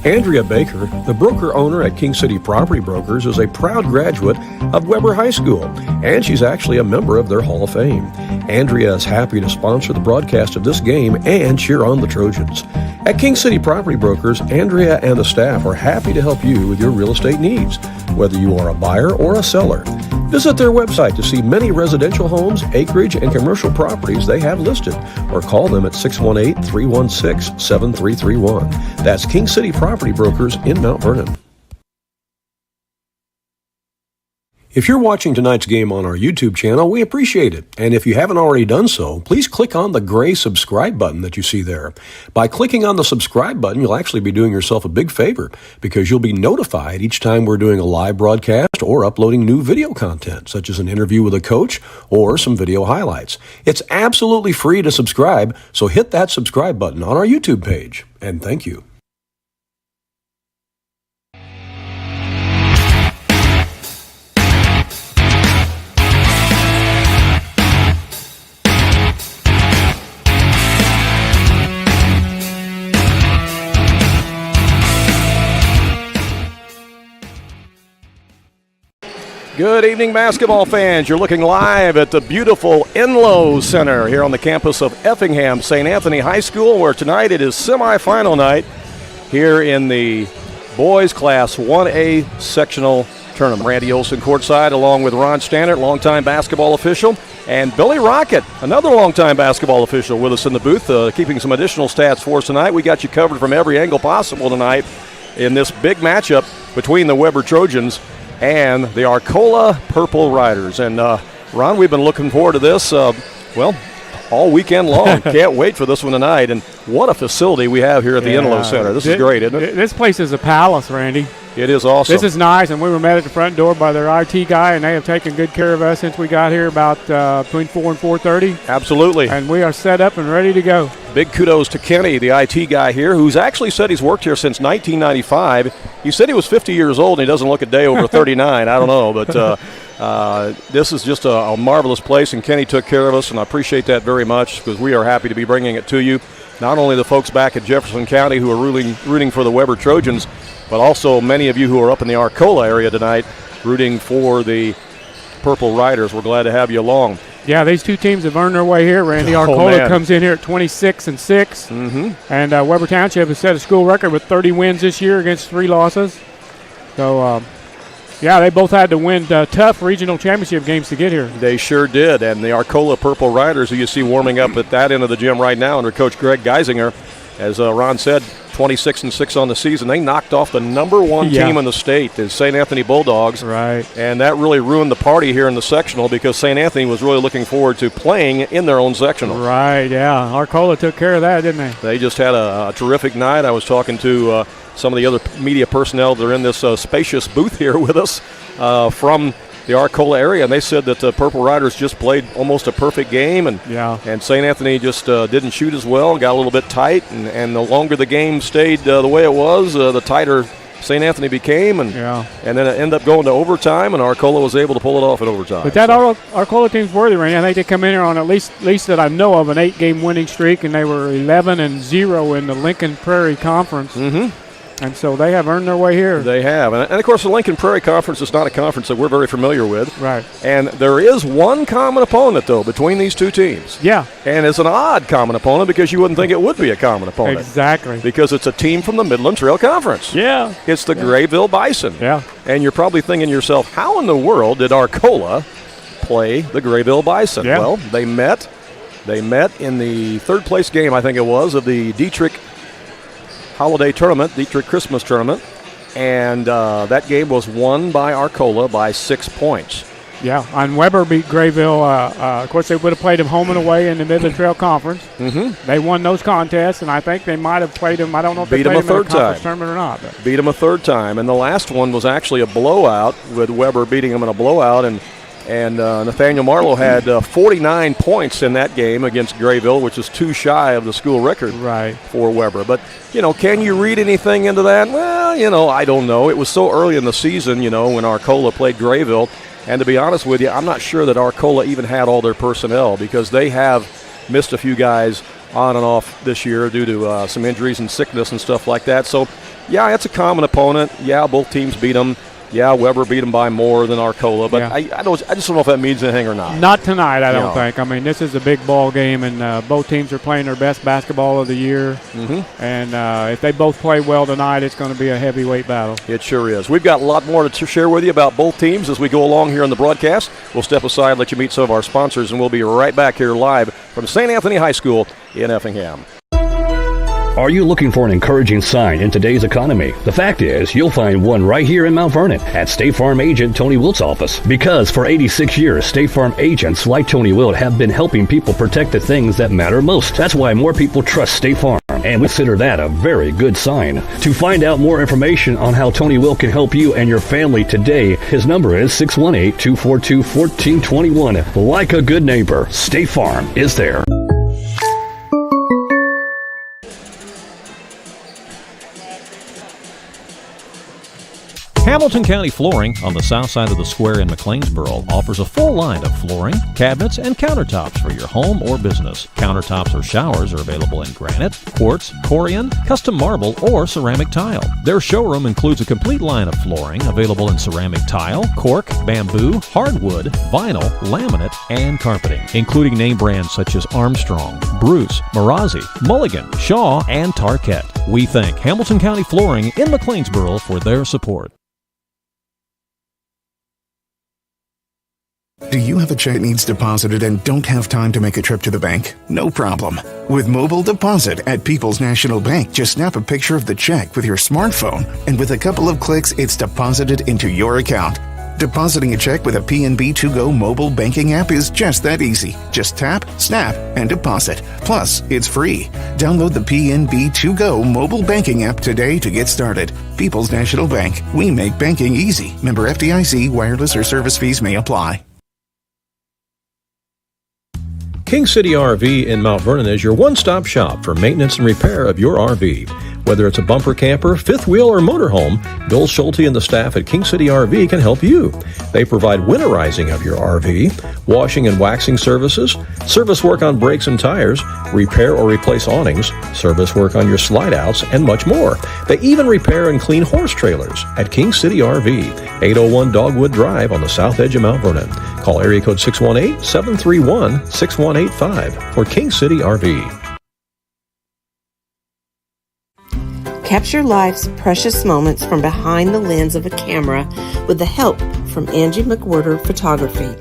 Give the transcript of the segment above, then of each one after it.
Andrea Baker, the broker-owner at King City Property Brokers, is a proud graduate of Weber High School, and she's actually a member of their Hall of Fame. Andrea is happy to sponsor the broadcast of this game and cheer on the Trojans. At King City Property Brokers, Andrea and the staff are happy to help you with your real estate needs, whether you are a buyer or a seller. Visit their website to see many residential homes, acreage, and commercial properties they have listed, or call them at 618-316-7331. That's King City Property Brokers in Mount Vernon. If you're watching tonight's game on our YouTube channel, we appreciate it. And if you haven't already done so, please click on the gray subscribe button that you see there. By clicking on the subscribe button, you'll actually be doing yourself a big favor because you'll be notified each time we're doing a live broadcast or uploading new video content, such as an interview with a coach or some video highlights. It's absolutely free to subscribe, so hit that subscribe button on our YouTube page. And thank you. Good evening, basketball fans. You're looking live at the beautiful Enloe Center here on the campus of Effingham St. Anthony High School, where tonight it is semifinal night here in the boys class 1A sectional tournament. Randy Olson courtside along with Ron Stannard, longtime basketball official, and Billy Rocket, another longtime basketball official, with us in the booth, keeping some additional stats for us tonight. We got you covered from every angle possible tonight in this big matchup between the Weber Trojans and the Arcola Purple Riders. And, Ron, we've been looking forward to this, all weekend long. Can't wait for this one tonight. And what a facility we have here at the Enloe Center. This is great, isn't it? This place is a palace, Randy. It is awesome. This is nice, and we were met at the front door by their IT guy, and they have taken good care of us since we got here about between 4 and 4:30. Absolutely. And we are set up and ready to go. Big kudos to Kenny, the IT guy here, who's actually said he's worked here since 1995. He said he was 50 years old, and he doesn't look a day over 39. I don't know, but this is just a marvelous place, and Kenny took care of us, and I appreciate that very much because we are happy to be bringing it to you. Not only the folks back at Jefferson County who are rooting for the Weber Trojans, but also many of you who are up in the Arcola area tonight rooting for the Purple Riders. We're glad to have you along. Yeah, these two teams have earned their way here, Randy. Arcola comes in here at 26-6, and Weber Township has set a school record with 30 wins this year against 3 losses. So, they both had to win tough regional championship games to get here. They sure did, and the Arcola Purple Riders, who you see warming up at that end of the gym right now under Coach Greg Geisinger, as Ron said, 26-6 on the season. They knocked off the number one team in the state, the St. Anthony Bulldogs. Right. And that really ruined the party here in the sectional because St. Anthony was really looking forward to playing in their own sectional. Right, yeah. Arcola took care of that, didn't they? They just had a terrific night. I was talking to some of the other media personnel that are in this spacious booth here with us from the Arcola area, and they said that the Purple Riders just played almost a perfect game, and St. Anthony just didn't shoot as well, got a little bit tight, and the longer the game stayed the way it was, the tighter St. Anthony became, and then it ended up going to overtime, and Arcola was able to pull it off in overtime. But that Arcola team's worthy, Randy. I think they come in here on at least that I know of an 8-game winning streak, and they were 11-0 in the Lincoln Prairie Conference. And so they have earned their way here. They have. And of course, the Lincoln Prairie Conference is not a conference that we're very familiar with. Right. And there is one common opponent, though, between these two teams. Yeah. And it's an odd common opponent because you wouldn't think it would be a common opponent. Exactly. Because it's a team from the Midland Trail Conference. Yeah. It's the Grayville Bison. Yeah. And you're probably thinking to yourself, how in the world did Arcola play the Grayville Bison? Yeah. Well, they met in the third-place game, I think it was, of the Dietrich Holiday Tournament, Dietrich Christmas Tournament, and that game was won by Arcola by 6 points. Yeah, and Weber beat Grayville. Of course, they would have played them home and away in the Midland Trail Conference. They won those contests, and I think they might have played them. I don't know if they played them in a conference tournament or not. But. Beat them a third time, and the last one was actually a blowout with Weber beating them in a blowout, and Nathaniel Marlowe had 49 points in that game against Grayville, which is 2 shy of the school record for Weber. But, can you read anything into that? Well, I don't know. It was so early in the season, when Arcola played Grayville. And to be honest with you, I'm not sure that Arcola even had all their personnel because they have missed a few guys on and off this year due to some injuries and sickness and stuff like that. So Yeah, it's a common opponent. Yeah, both teams beat them. Yeah, Weber beat them by more than Arcola, but I just don't know if that means anything or not. Not tonight, I don't think. I mean, this is a big ball game, and both teams are playing their best basketball of the year. Mm-hmm. And if they both play well tonight, it's going to be a heavyweight battle. It sure is. We've got a lot more to share with you about both teams as we go along here in the broadcast. We'll step aside, let you meet some of our sponsors, and we'll be right back here live from St. Anthony High School in Effingham. Are you looking for an encouraging sign in today's economy? The fact is, you'll find one right here in Mount Vernon at State Farm agent Tony Wilt's office. Because for 86 years, State Farm agents like Tony Wilt have been helping people protect the things that matter most. That's why more people trust State Farm, and we consider that a very good sign. To find out more information on how Tony Wilt can help you and your family today, his number is 618-242-1421. Like a good neighbor, State Farm is there. Hamilton County Flooring on the south side of the square in McLeansboro offers a full line of flooring, cabinets, and countertops for your home or business. Countertops or showers are available in granite, quartz, corian, custom marble, or ceramic tile. Their showroom includes a complete line of flooring available in ceramic tile, cork, bamboo, hardwood, vinyl, laminate, and carpeting, including name brands such as Armstrong, Bruce, Marazzi, Mulligan, Shaw, and Tarkett. We thank Hamilton County Flooring in McLeansboro for their support. Do you have a check that needs deposited and don't have time to make a trip to the bank? No problem. With Mobile Deposit at People's National Bank, just snap a picture of the check with your smartphone, and with a couple of clicks, it's deposited into your account. Depositing a check with a PNB 2Go mobile banking app is just that easy. Just tap, snap, and deposit. Plus, it's free. Download the PNB 2Go mobile banking app today to get started. People's National Bank. We make banking easy. Member FDIC. Wireless or service fees may apply. King City RV in Mount Vernon is your one-stop shop for maintenance and repair of your RV. Whether it's a bumper camper, fifth wheel, or motorhome, Bill Schulte and the staff at King City RV can help you. They provide winterizing of your RV, washing and waxing services, service work on brakes and tires, repair or replace awnings, service work on your slide-outs, and much more. They even repair and clean horse trailers at King City RV, 801 Dogwood Drive on the south edge of Mount Vernon. Call area code 618-731-6185 for King City RV. Capture life's precious moments from behind the lens of a camera with the help from Angie McWhorter Photography.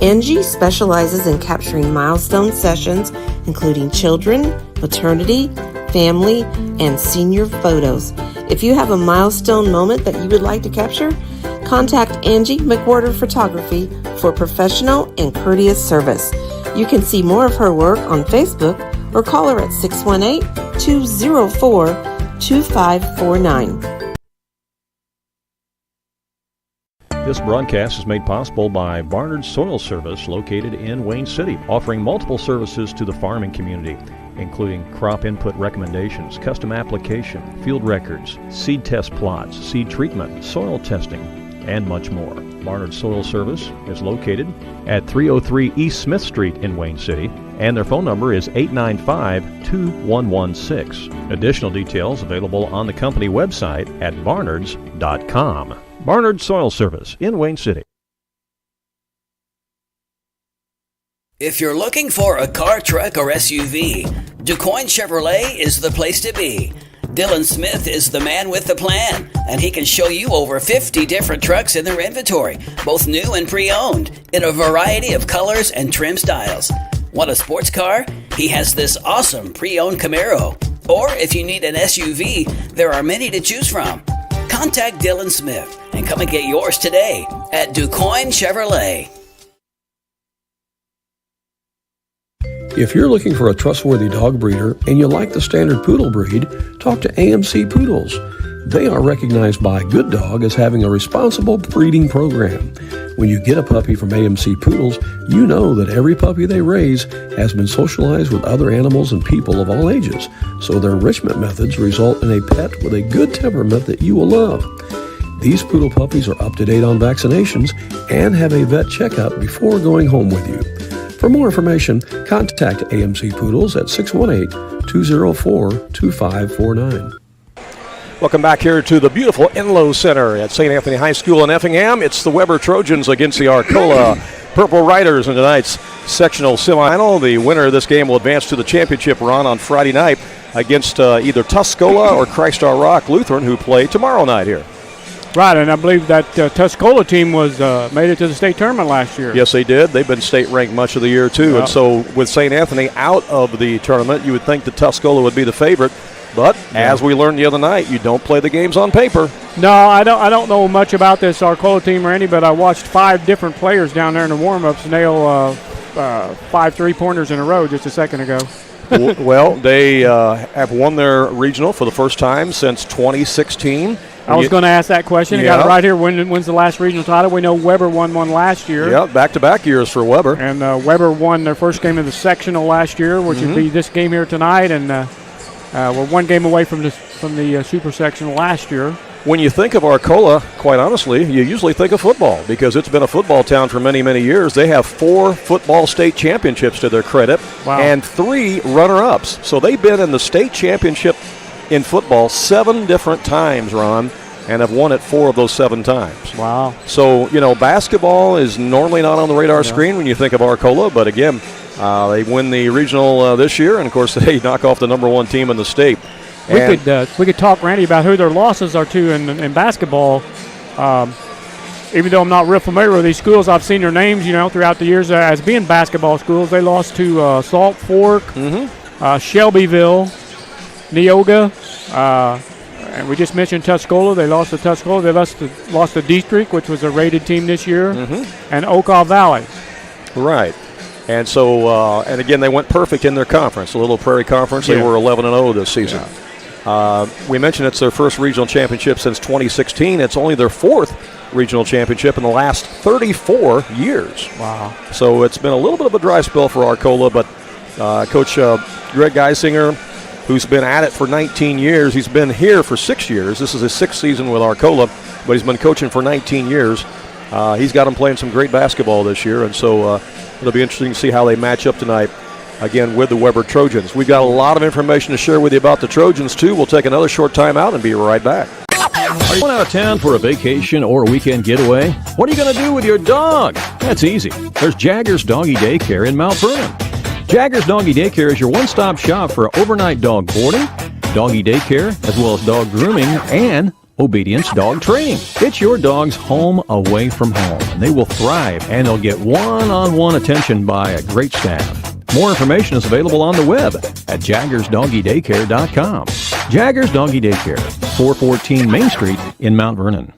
Angie specializes in capturing milestone sessions, including children, maternity, family, and senior photos. If you have a milestone moment that you would like to capture, contact Angie McWhorter Photography for professional and courteous service. You can see more of her work on Facebook or call her at 618-204-2549. This broadcast is made possible by Barnard Soil Service, located in Wayne City, offering multiple services to the farming community, including crop input recommendations, custom application, field records, seed test plots, seed treatment, soil testing, and much more. Barnard Soil Service is located at 303 East Smith Street in Wayne City, and their phone number is 895-2116. Additional details available on the company website at barnards.com. Barnard Soil Service in Wayne City. If you're looking for a car, truck, or SUV, DuQuoin Chevrolet is the place to be. Dylan Smith is the man with the plan, and he can show you over 50 different trucks in their inventory, both new and pre-owned, in a variety of colors and trim styles. Want a sports car? He has this awesome pre-owned Camaro. Or if you need an SUV, there are many to choose from. Contact Dylan Smith and come and get yours today at DuQuoin Chevrolet. If you're looking for a trustworthy dog breeder and you like the standard poodle breed, talk to AMC Poodles. They are recognized by Good Dog as having a responsible breeding program. When you get a puppy from AMC Poodles, you know that every puppy they raise has been socialized with other animals and people of all ages, so their enrichment methods result in a pet with a good temperament that you will love. These poodle puppies are up to date on vaccinations and have a vet checkup before going home with you. For more information, contact AMC Poodles at 618-204-2549. Welcome back here to the beautiful Enlow Center at St. Anthony High School in Effingham. It's the Weber Trojans against the Arcola Purple Riders in tonight's sectional semifinal. The winner of this game will advance to the championship run on Friday night against either Tuscola or Christ Our Rock Lutheran, who play tomorrow night here. Right, and I believe that Tuscola team was made it to the state tournament last year. Yes, they did. They've been state ranked much of the year, too. Yep. And so with St. Anthony out of the tournament, you would think that Tuscola would be the favorite. But as we learned the other night, you don't play the games on paper. No, I don't know much about this Arcola team, Randy, but I watched 5 different players down there in the warm-ups nail 5 3-pointers in a row just a second ago. Well, they have won their regional for the first time since 2016. I was going to ask that question. Yeah. I got it right here. When's the last regional title? We know Weber won one last year. Yeah, back-to-back years for Weber. And Weber won their first game of the sectional last year, which would be this game here tonight, and we're one game away from the super sectional last year. When you think of Arcola, quite honestly, you usually think of football because it's been a football town for many, many years. They have 4 football state championships to their credit and 3 runner-ups. So they've been in the state championship in football 7 different times, Ron, and have won it 4 of those 7 times. Wow. So, basketball is normally not on the radar screen when you think of Arcola, but again, they win the regional this year, and of course they knock off the number 1 team in the state. We could talk, Randy, about who their losses are to in basketball. Even though I'm not real familiar with these schools, I've seen their names, throughout the years as being basketball schools. They lost to Salt Fork, Shelbyville, Neoga, and we just mentioned Tuscola. They lost to Tuscola. They lost to Dietrich, which was a rated team this year, and Okaw Valley. Right. And so, and again, they went perfect in their conference, a Little Prairie Conference. They were 11-0 this season. Yeah. We mentioned it's their first regional championship since 2016. It's only their 4th regional championship in the last 34 years. Wow. So it's been a little bit of a dry spell for Arcola, but Coach Greg Geisinger, who's been at it for 19 years, he's been here for 6 years. This is his 6th season with Arcola, but he's been coaching for 19 years. He's got them playing some great basketball this year, and so it'll be interesting to see how they match up tonight, again, with the Weber Trojans. We've got a lot of information to share with you about the Trojans, too. We'll take another short time out and be right back. Are you going out of town for a vacation or a weekend getaway? What are you going to do with your dog? That's easy. There's Jaggers Doggy Daycare in Mount Vernon. Jaggers Doggy Daycare is your one-stop shop for overnight dog boarding, doggy daycare, as well as dog grooming and obedience dog training. It's your dog's home away from home, and they will thrive, and they'll get one-on-one attention by a great staff. More information is available on the web at jaggersdoggydaycare.com. Jaggers Doggy Daycare, 414 Main Street in Mount Vernon.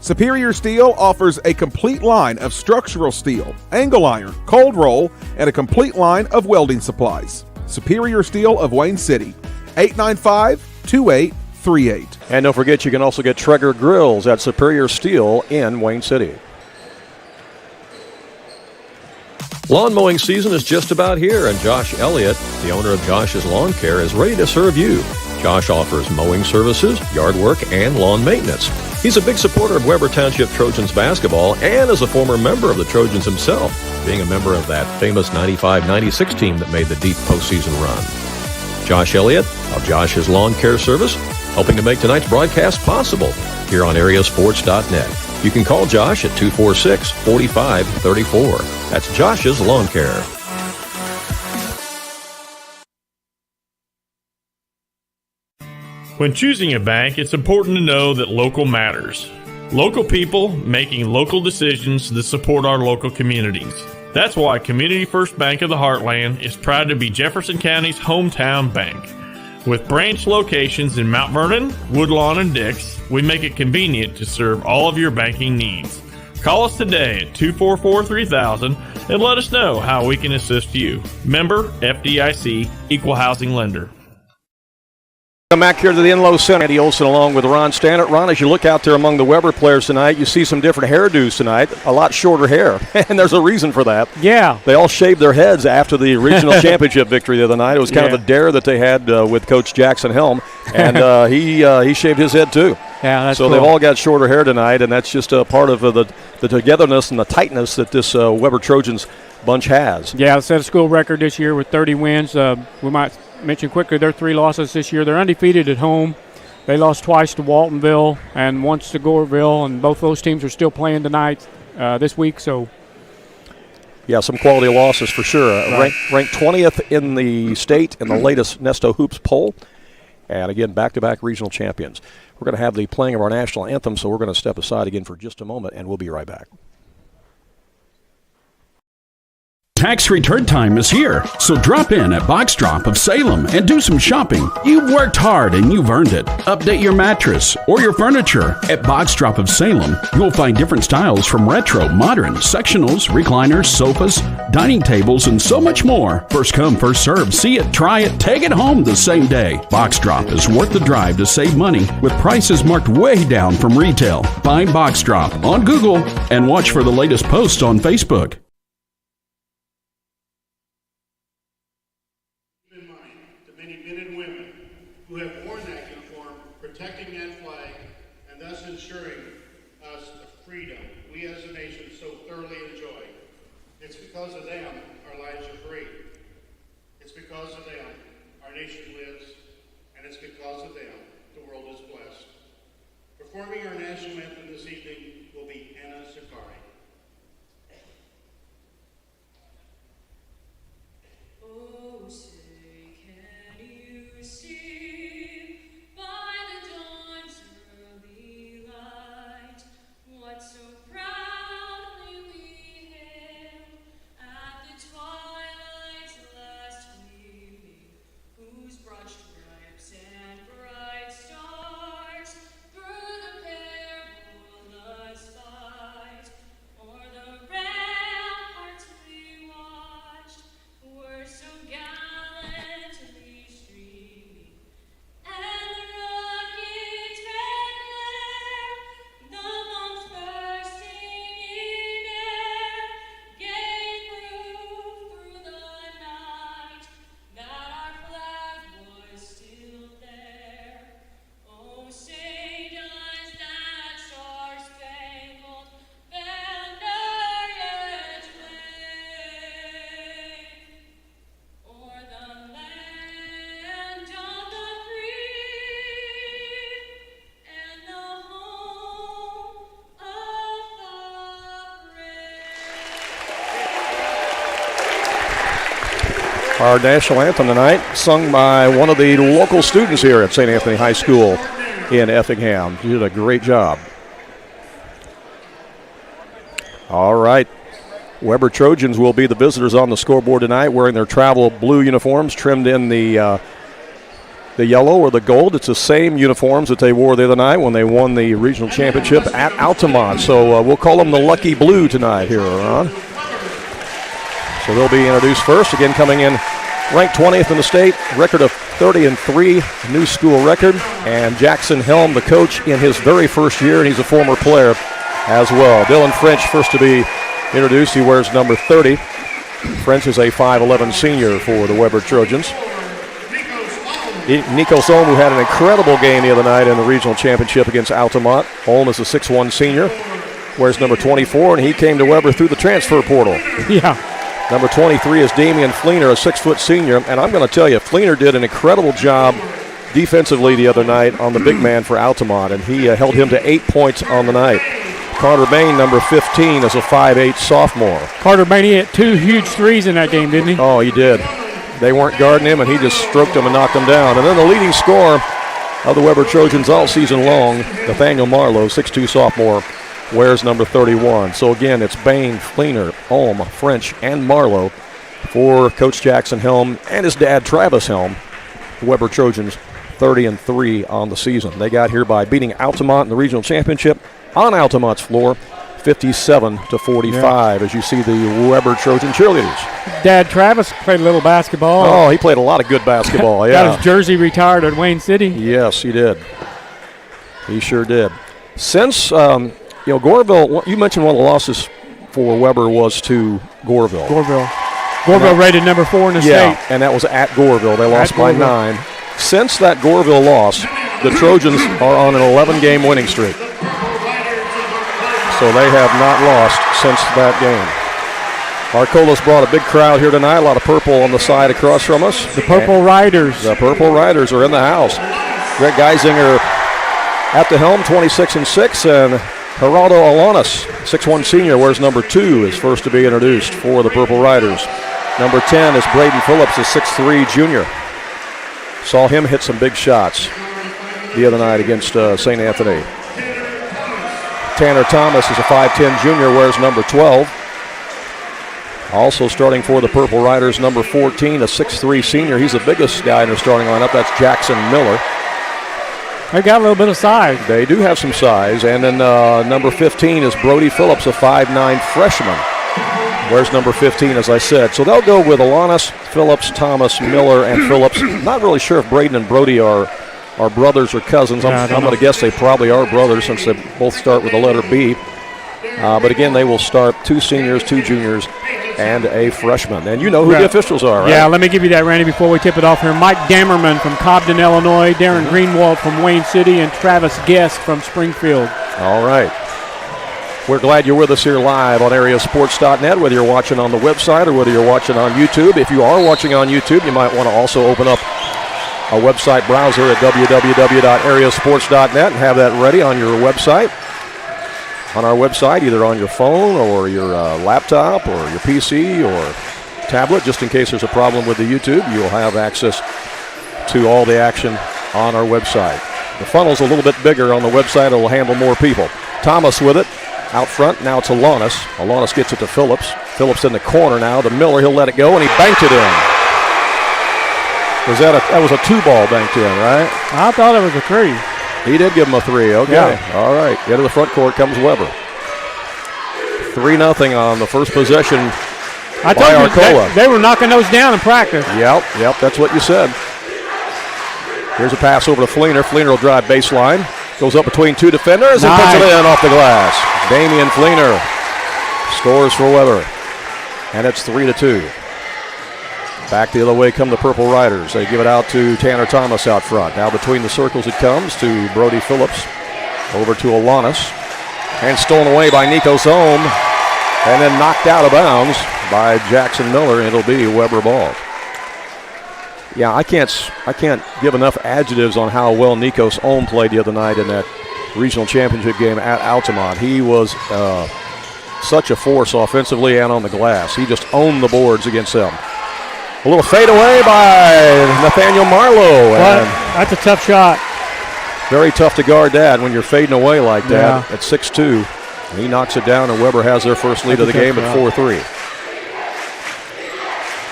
Superior Steel offers a complete line of structural steel, angle iron, cold roll, and a complete line of welding supplies. Superior Steel of Wayne City, 895-2838. And don't forget, you can also get Traeger Grills at Superior Steel in Wayne City. Lawn mowing season is just about here, and Josh Elliott, the owner of Josh's Lawn Care, is ready to serve you. Josh offers mowing services, yard work, and lawn maintenance. He's a big supporter of Weber Township Trojans basketball and is a former member of the Trojans himself, being a member of that famous 95-96 team that made the deep postseason run. Josh Elliott of Josh's Lawn Care Service, helping to make tonight's broadcast possible here on AreaSports.net. You can call Josh at 246-4534. That's Josh's Lawn Care. When choosing a bank, it's important to know that local matters. Local people making local decisions that support our local communities. That's why Community First Bank of the Heartland is proud to be Jefferson County's hometown bank. With branch locations in Mount Vernon, Woodlawn, and Dix, we make it convenient to serve all of your banking needs. Call us today at 244-3000 and let us know how we can assist you. Member FDIC, Equal Housing Lender. Come back here to the Enlow Center. Andy Olson along with Ron Stannett. Ron, as you look out there among the Weber players tonight, you see some different hairdos tonight, a lot shorter hair, and there's a reason for that. Yeah. They all shaved their heads after the regional championship victory the other night. It was kind of a dare that they had with Coach Jackson Helm, and he shaved his head too. Yeah, that's so cool. They've all got shorter hair tonight, and that's just a part of the togetherness and the tightness that this Weber Trojans bunch has. Yeah, set a school record this year with 30 wins. We might mention quickly their 3 losses this year. They're undefeated at home. They lost twice to Waltonville and once to Goreville, and both those teams are still playing tonight, this week. So, yeah, some quality losses for sure. Right. Ranked 20th in the state in the latest Nesto Hoops poll. And again, back-to-back regional champions. We're going to have the playing of our national anthem, so we're going to step aside again for just a moment, and we'll be right back. Tax return time is here, so drop in at Box Drop of Salem and do some shopping. You've worked hard and you've earned it. Update your mattress or your furniture. At Box Drop of Salem, you'll find different styles from retro, modern, sectionals, recliners, sofas, dining tables, and so much more. First come, first serve. See it, try it, take it home the same day. Box Drop is worth the drive to save money with prices marked way down from retail. Find Box Drop on Google and watch for the latest posts on Facebook. who have worn that uniform, protecting that flag, and thus ensuring us the freedom we as a nation so thoroughly enjoy. It's because of them our lives are free. It's because of them our nation lives, and it's because of them the world is blessed. Performing our national anthem this evening will be Anna Sakari. Oh, say, can you see by the dawn's early light what so proudly we hailed at the twilight's last gleaming, whose broad stripes and bright stars through the perilous fight o'er the ramparts we watched were so gallantly streaming, and the rocket's red glare, the bombs bursting in air, gave proof through the night that our flag was still there. Oh, say does that star-spangled banner yet wave o'er the land of the free and the home of the brave? Our national anthem tonight, sung by one of the local students here at St. Anthony High School in Effingham. You did a great job. All right. Weber Trojans will be the visitors on the scoreboard tonight, wearing their travel blue uniforms trimmed in the yellow or the gold. It's the same uniforms that they wore the other night when they won the regional championship at Altamont. So we'll call them the Lucky Blue tonight here, Ron. So they'll be introduced first. Again, coming in ranked 20th in the state, record of 30-3, new school record. And Jackson Helm, the coach, in his very first year, and he's a former player as well. Dylan French, first to be introduced. He wears number 30. French is a 5'11 senior for the Weber Trojans. Nico Solm, who had an incredible game the other night in the regional championship against Altamont. Holm is a 6'1 senior, wears number 24, and he came to Weber through the transfer portal. Yeah. Number 23 is Damian Fleener, a 6-foot senior, and I'm going to tell you, Fleener did an incredible job defensively the other night on the big man for Altamont, and he held him to 8 points on the night. Carter Bain, number 15, is a 5'8 sophomore. Carter Bain, he hit 2 huge threes in that game, didn't he? Oh, he did. They weren't guarding him, and he just stroked them and knocked them down. And then the leading scorer of the Weber Trojans all season long, Nathaniel Marlowe, 6'2 sophomore, wears number 31. So again, it's Bain, Fleener, Holm, French, and Marlowe for Coach Jackson Helm and his dad, Travis Helm. The Weber Trojans 30-3 on the season. They got here by beating Altamont in the regional championship on Altamont's floor, 57-45, as you see the Weber Trojan cheerleaders. Dad Travis played a little basketball. Oh, he played a lot of good basketball, yeah. Got his jersey retired at Wayne City. Yes, he did. He sure did. Since, Goreville, you mentioned one of the losses for Weber was to Goreville. Goreville rated number 4 in the state. And that was at Goreville. They lost by 9. Since that Goreville loss, the Trojans are on an 11-game winning streak. So they have not lost since that game. Arcola's brought a big crowd here tonight. A lot of purple on the side across from us. The Purple Riders. The Purple Riders are in the house. Greg Geisinger at the helm, 26-6, and Geraldo Alanis, 6'1 senior, wears number 2, is first to be introduced for the Purple Riders. Number 10 is Braden Phillips, a 6'3 junior. Saw him hit some big shots the other night against St. Anthony. Tanner Thomas is a 5'10 junior, wears number 12. Also starting for the Purple Riders, number 14, a 6'3 senior. He's the biggest guy in their starting lineup. That's Jackson Miller. They got a little bit of size. They do have some size. And then number 15 is Brody Phillips, a 5'9 freshman. Where's number 15, as I said. So they'll go with Alanis, Phillips, Thomas, Miller, and Phillips. Not really sure if Braden and Brody are brothers or cousins. I'm going to guess they probably are brothers since they both start with the letter B. But again, they will start 2 seniors, 2 juniors, and a freshman. And you know who the officials are, right? Yeah, let me give you that, Randy, before we tip it off here. Mike Dammerman from Cobden, Illinois, Darren Greenwald from Wayne City, and Travis Guest from Springfield. All right. We're glad you're with us here live on AreaSports.net, whether you're watching on the website or whether you're watching on YouTube. If you are watching on YouTube, you might want to also open up a website browser at www.AreaSports.net and have that ready on your website. On our website, either on your phone or your laptop or your PC or tablet, just in case there's a problem with the YouTube, you'll have access to all the action on our website. The funnel's a little bit bigger on the website. It'll handle more people. Thomas with it out front. Now it's Alanis. Alanis gets it to Phillips. Phillips in the corner now to Miller. He'll let it go, and he banked it in. That was a 2-ball banked in, right? I thought it was a 3. He did give him a 3. Okay. Yeah. All right. Into the front court comes Weber. 3-0 on the first possession. I told you they were knocking those down in practice. Yep. That's what you said. Here's a pass over to Fleener. Fleener will drive baseline. Goes up between 2 defenders and puts it in off the glass. Damian Fleener scores for Weber. And it's 3-2. Back the other way come the Purple Riders. They give it out to Tanner Thomas out front. Now between the circles it comes to Brody Phillips. Over to Alanis. And stolen away by Nico Sohm. And then knocked out of bounds by Jackson Miller. It'll be Weber ball. Yeah, I can't give enough adjectives on how well Nikos Ohm played the other night in that regional championship game at Altamont. He was such a force offensively and on the glass. He just owned the boards against them. A little fade away by Nathaniel Marlowe. That's a tough shot. Very tough to guard that when you're fading away like that at 6'2". And he knocks it down, and Weber has their first lead of the game at 4-3.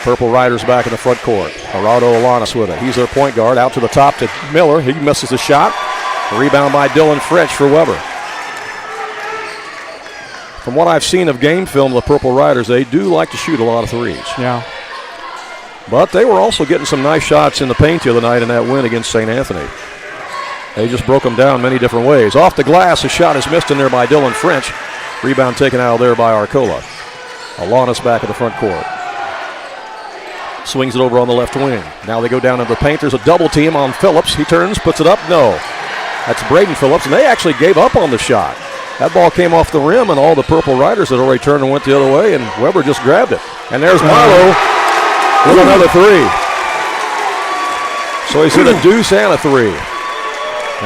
Purple Riders back in the front court. Geraldo Alanis with it. He's their point guard. Out to the top to Miller. He misses the shot. A rebound by Dylan French for Weber. From what I've seen of game film of the Purple Riders, they do like to shoot a lot of threes. Yeah. But they were also getting some nice shots in the paint the other night in that win against St. Anthony. They just broke them down many different ways. Off the glass, a shot is missed in there by Dylan French. Rebound taken out of there by Arcola. Alanis back at the front court. Swings it over on the left wing. Now they go down into the paint. There's a double team on Phillips. He turns, puts it up. No. That's Braden Phillips, and they actually gave up on the shot. That ball came off the rim, and all the Purple Riders had already turned and went the other way, and Weber just grabbed it. And there's Marlowe with another 3. So he's hit a deuce and a 3.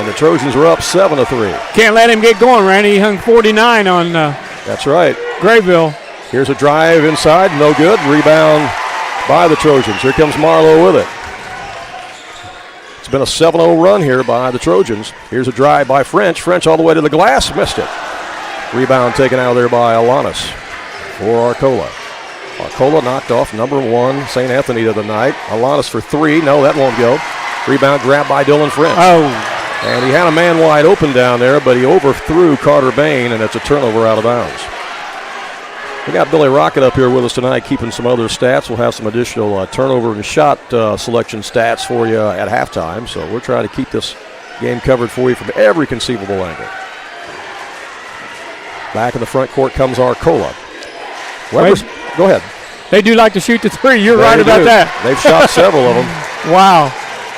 And the Trojans are up 7-3. Can't let him get going, Randy. He hung 49 on That's right. Grayville. Here's a drive inside. No good. Rebound by the Trojans. Here comes Marlowe with it. It's been a 7-0 run here by the Trojans. Here's a drive by French. French all the way to the glass. Missed it. Rebound taken out of there by Alanis for Arcola. Arcola knocked off number 1 St. Anthony the other night. Alanis for 3. No, that won't go. Rebound grabbed by Dylan French. Oh. And he had a man wide open down there, but he overthrew Carter Bain, and it's a turnover out of bounds. We got Billy Rocket up here with us tonight, keeping some other stats. We'll have some additional turnover and shot selection stats for you at halftime. So we're trying to keep this game covered for you from every conceivable angle. Back in the front court comes Arcola. Go ahead. They do like to shoot the 3. You're right about that. They've shot several of them. Wow.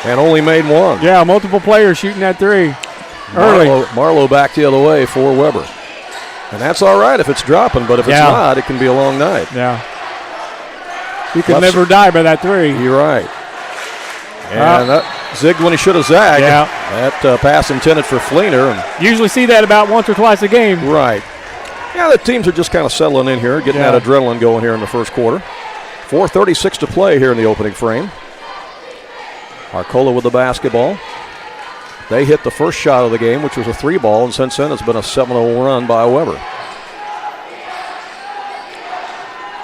And only made 1. Yeah, multiple players shooting that 3 early. Marlowe back the other way for Weber. And that's all right if it's dropping, but if it's not, it can be a long night. Yeah. You can live or die by that 3. You're right. And that zigged when he should have zagged. Yeah. That pass intended for Fleener. And usually see that about once or twice a game. Right. Yeah, the teams are just kind of settling in here, getting that adrenaline going here in the first quarter. 4:36 to play here in the opening frame. Arcola with the basketball. They hit the first shot of the game, which was a 3-ball, and since then it's been a 7-0 run by Weber.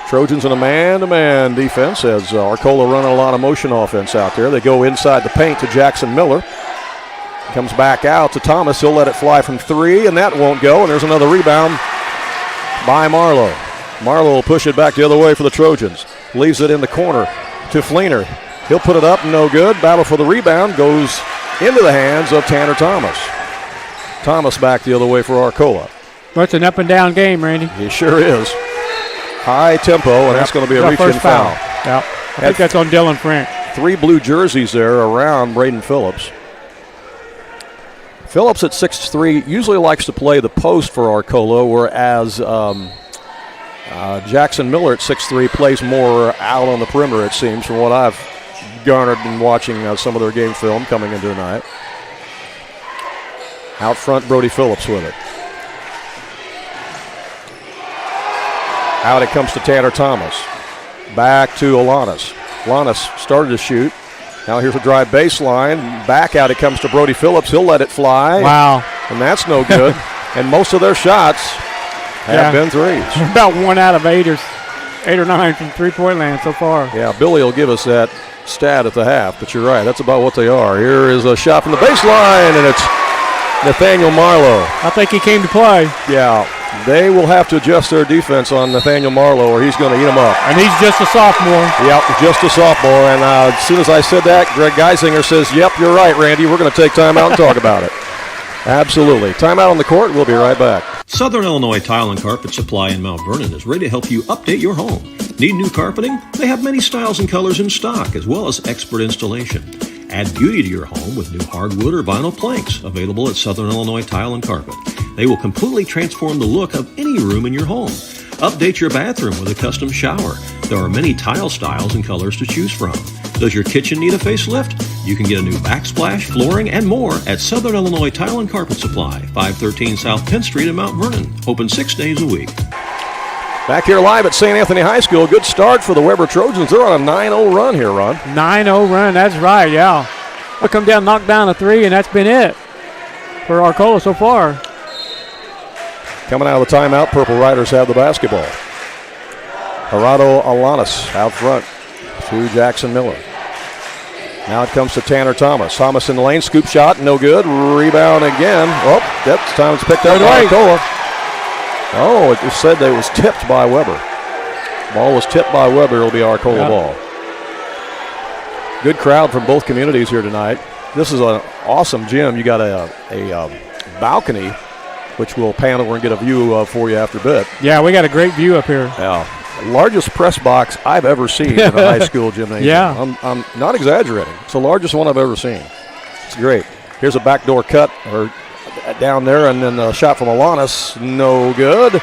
Trojans in a man-to-man defense as Arcola running a lot of motion offense out there. They go inside the paint to Jackson Miller. Comes back out to Thomas. He'll let it fly from 3, and that won't go. And there's another rebound by Marlowe. Marlowe will push it back the other way for the Trojans. Leaves it in the corner to Fleener. He'll put it up, no good. Battle for the rebound goes into the hands of Tanner Thomas. Thomas back the other way for Arcola. Well, it's an up-and-down game, Randy. He sure is. High tempo, and that's going to be a reach-in foul. Yeah, I think that's on Dylan French. 3 blue jerseys there around Braden Phillips. Phillips at 6'3" usually likes to play the post for Arcola, whereas Jackson Miller at 6'3" plays more out on the perimeter, it seems, from what I've garnered in watching some of their game film coming into tonight. Out front, Brody Phillips with it. Out it comes to Tanner Thomas. Back to Alanis. Alanis started to shoot. Now here's a drive baseline. Back out it comes to Brody Phillips. He'll let it fly. Wow. And that's no good. And most of their shots have been threes. About 1 out of 8 or 9 from three-point land so far. Yeah, Billy will give us that stat at the half, but you're right. That's about what they are. Here is a shot from the baseline, and it's Nathaniel Marlowe. I think he came to play. Yeah. They will have to adjust their defense on Nathaniel Marlowe or he's going to eat them up. And he's just a sophomore. Yep, just a sophomore. And as soon as I said that, Greg Geisinger says, yep, you're right, Randy. We're going to take time out and talk about it. Absolutely. Timeout on the court. We'll be right back. Southern Illinois Tile and Carpet Supply in Mount Vernon is ready to help you update your home. Need new carpeting? They have many styles and colors in stock, as well as expert installation. Add beauty to your home with new hardwood or vinyl planks available at Southern Illinois Tile and Carpet. They will completely transform the look of any room in your home. Update your bathroom with a custom shower. There are many tile styles and colors to choose from. Does your kitchen need a facelift? You can get a new backsplash, flooring, and more at Southern Illinois Tile and Carpet Supply, 513 South Penn Street in Mount Vernon. Open 6 days a week. Back here live at St. Anthony High School. Good start for the Weber Trojans. They're on a 9-0 run here, Ron. 9-0 run, that's right, yeah. They'll come down, knock down a 3, and that's been it for Arcola so far. Coming out of the timeout, Purple Riders have the basketball. Gerardo Alanis out front to Jackson Miller. Now it comes to Tanner Thomas. Thomas in the lane, scoop shot, no good. Rebound again. Oh, that time it's picked up by Arcola. Oh, it just said that it was tipped by Weber. Ball was tipped by Weber. It'll be Arcola ball. Good crowd from both communities here tonight. This is an awesome gym. You got a balcony, which we'll pan over and get a view for you after a bit. Yeah, we got a great view up here. Yeah. Largest press box I've ever seen in a high school gymnasium. Yeah. I'm not exaggerating. It's the largest one I've ever seen. It's great. Here's a backdoor cut or down there, and then a shot from Alanis. No good.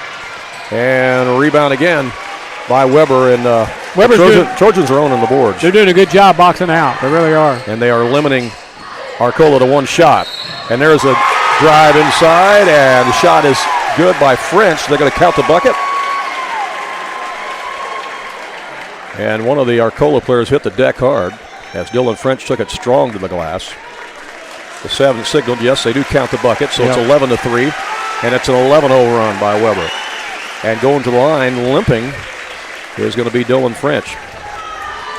And a rebound again by Weber. And Trojans are owning the boards. They're doing a good job boxing out. They really are. And they are limiting Arcola to one shot. And there's a drive inside, and the shot is good by French. They're going to count the bucket. And one of the Arcola players hit the deck hard as Dylan French took it strong to the glass. The 7 signaled, yes, they do count the bucket, so it's 11-3, and it's an 11-0 run by Weber. And going to the line, limping, is going to be Dylan French.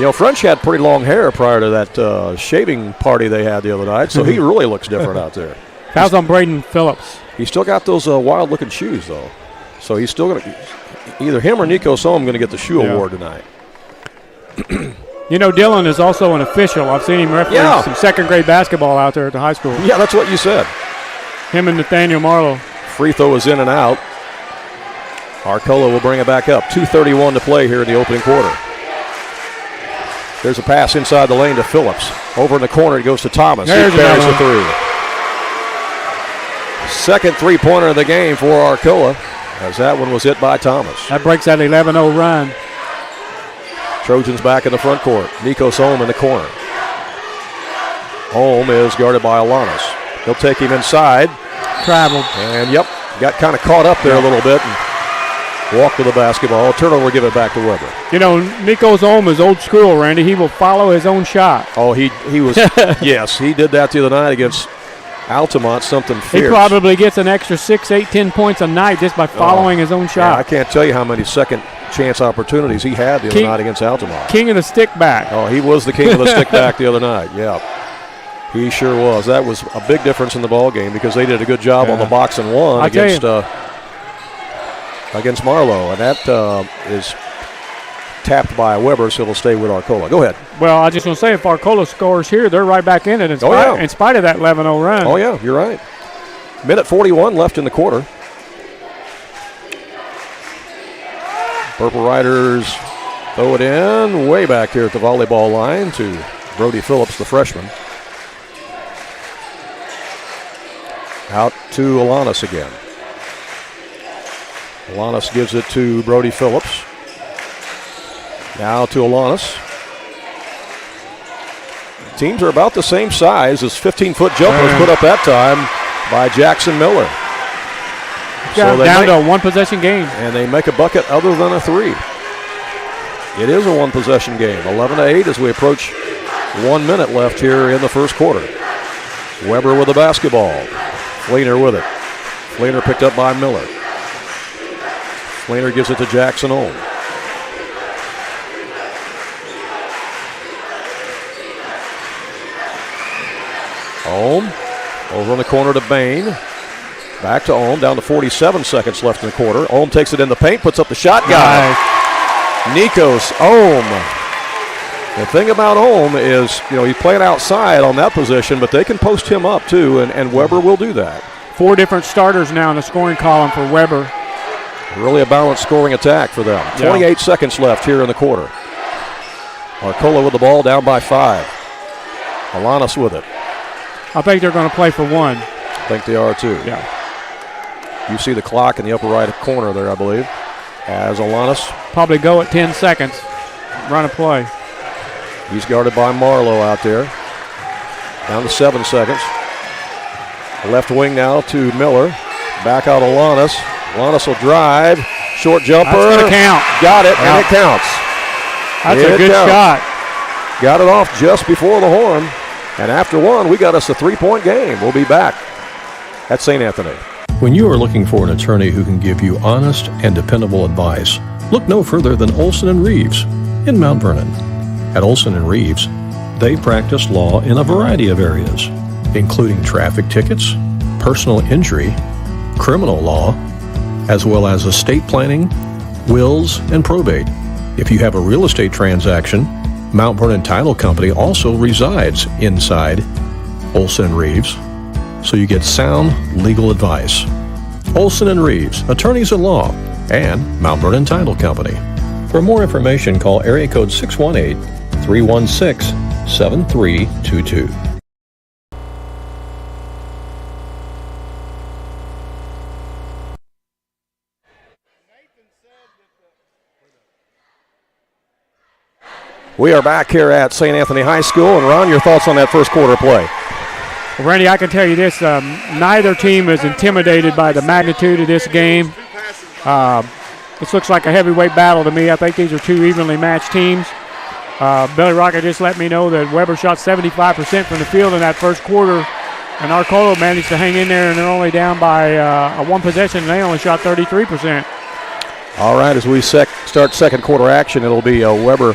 You know, French had pretty long hair prior to that shaving party they had the other night, so he really looks different out there. Fouls on Braden Phillips. He's still got those wild-looking shoes, though. So he's still going to – either him or Nico Sohm going to get the shoe award tonight. You know, Dylan is also an official. I've seen him referee some second-grade basketball out there at the high school. Yeah, that's what you said. Him and Nathaniel Marlowe. Free throw is in and out. Arcola will bring it back up. 2:31 to play here in the opening quarter. There's a pass inside the lane to Phillips. Over in the corner, it goes to Thomas. He buries the three. Second three-pointer of the game for Arcola, as that one was hit by Thomas. That breaks that 11-0 run. Trojans back in the front court. Nikos Ohm in the corner. Ohm is guarded by Alanis. He'll take him inside. Traveled. And, got kind of caught up there a little bit and walked to the basketball. Turnover, give it back to Weber. You know, Nikos Ohm is old school, Randy. He will follow his own shot. Oh, he was, yes, he did that the other night against Altamont, something fierce. He probably gets an extra 6, 8, 10 points a night just by following his own shot. Yeah, I can't tell you how many second chance opportunities he had the other night against Altamont. King of the stick back. Oh, he was the king of the stick back the other night, yeah. He sure was. That was a big difference in the ball game because they did a good job on the box and one against Marlowe, and that is tapped by Weber, so it'll stay with Arcola. Go ahead. Well, I just want to say, if Arcola scores here, they're right back in it in spite of that 11-0 run. Oh, yeah, you're right. Minute 41 left in the quarter. Purple Riders throw it in way back here at the volleyball line to Brody Phillips, the freshman. Out to Alanis again. Alanis gives it to Brody Phillips. Now to Alanis. Teams are about the same size as 15-foot jumpers put up that time by Jackson Miller. So down to a one-possession game. And they make a bucket other than a three. It is a one-possession game. 11-8 as we approach 1 minute left here in the first quarter. Weber with the basketball. Fleener with it. Fleener picked up by Miller. Fleener gives it to Jackson Ohm. Ohm over in the corner to Bain. Back to Ohm, down to 47 seconds left in the quarter. Ohm takes it in the paint, puts up the shot. Got it. Nikos Ohm. The thing about Ohm is, he's playing outside on that position, but they can post him up too, and Weber will do that. 4 different starters now in the scoring column for Weber. Really a balanced scoring attack for them. 28 seconds left here in the quarter. Arcola with the ball, down by 5. Alanis with it. I think they're going to play for 1. I think they are too. Yeah. You see the clock in the upper right corner there, I believe, as Alanis. Probably go at 10 seconds. Run a play. He's guarded by Marlowe out there. Down to 7 seconds. Left wing now to Miller. Back out Alanis. Alanis will drive. Short jumper. That's going to count. Got it, and it counts. That's a good shot. Got it off just before the horn. And after 1, we got us a 3-point game. We'll be back at St. Anthony. When you are looking for an attorney who can give you honest and dependable advice, look no further than Olson & Reeves in Mount Vernon. At Olson & Reeves, they practice law in a variety of areas, including traffic tickets, personal injury, criminal law, as well as estate planning, wills, and probate. If you have a real estate transaction, Mount Vernon Title Company also resides inside Olson & Reeves, so you get sound legal advice. Olson & Reeves, attorneys at law, and Mount Vernon Title Company. For more information, call area code 618-316-7322. We are back here at St. Anthony High School. And Ron, your thoughts on that first quarter play? Well, Randy, I can tell you this. Neither team is intimidated by the magnitude of this game. This looks like a heavyweight battle to me. I think these are 2 evenly matched teams. Billy Rocket just let me know that Weber shot 75% from the field in that first quarter, and Arcola managed to hang in there, and they're only down by a 1 possession, and they only shot 33%. All right, as we start second quarter action, it'll be Weber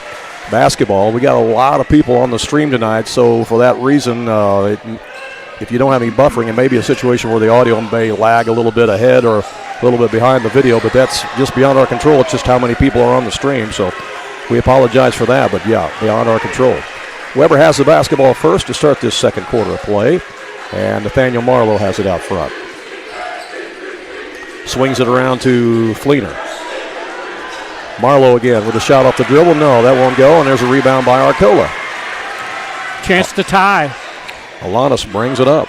basketball. We got a lot of people on the stream tonight, so for that reason, if you don't have any buffering, it may be a situation where the audio may lag a little bit ahead or a little bit behind the video, but that's just beyond our control. It's just how many people are on the stream, so we apologize for that, but yeah, beyond our control. Weber has the basketball first to start this second quarter of play, and Nathaniel Marlowe has it out front. Swings it around to Fleener. Marlowe again with a shot off the dribble. No, that won't go, and there's a rebound by Arcola. Chance to tie. Alanis brings it up.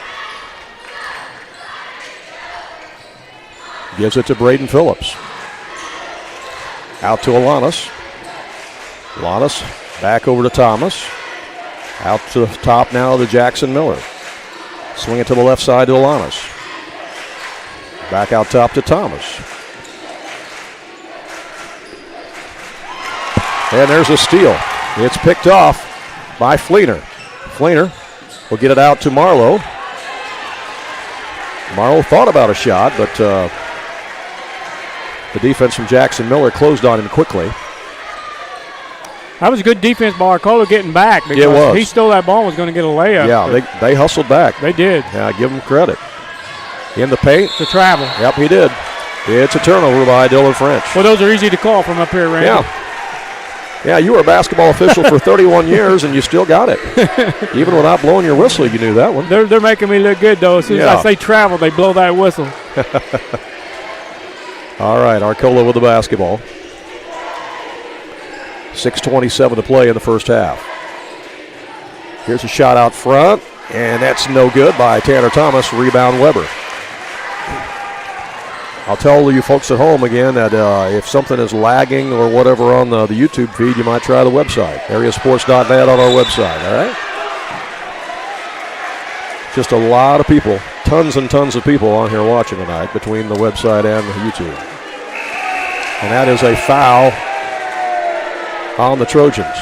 Gives it to Braden Phillips. Out to Alanis. Alanis back over to Thomas. Out to the top now to Jackson Miller. Swing it to the left side to Alanis. Back out top to Thomas. And there's a steal. It's picked off by Fleener. Fleener will get it out to Marlowe. Marlowe thought about a shot, but the defense from Jackson Miller closed on him quickly. That was a good defense by Arcola getting back because it was. He stole that ball and was going to get a layup. Yeah, they hustled back. They did. Yeah, give them credit. In the paint. To travel. Yep, he did. It's a turnover by Dylan French. Well, those are easy to call from up here, Randy. Yeah. Yeah, you were a basketball official for 31 years, and you still got it. Even without blowing your whistle, you knew that one. They're making me look good, though. As soon as I say travel, they blow that whistle. All right, Arcola with the basketball. 6:27 to play in the first half. Here's a shot out front, and that's no good by Tanner Thomas. Rebound Weber. I'll tell you folks at home again that if something is lagging or whatever on the YouTube feed, you might try the website. AreaSports.net on our website, all right? Just a lot of people, tons and tons of people on here watching tonight between the website and the YouTube. And that is a foul on the Trojans.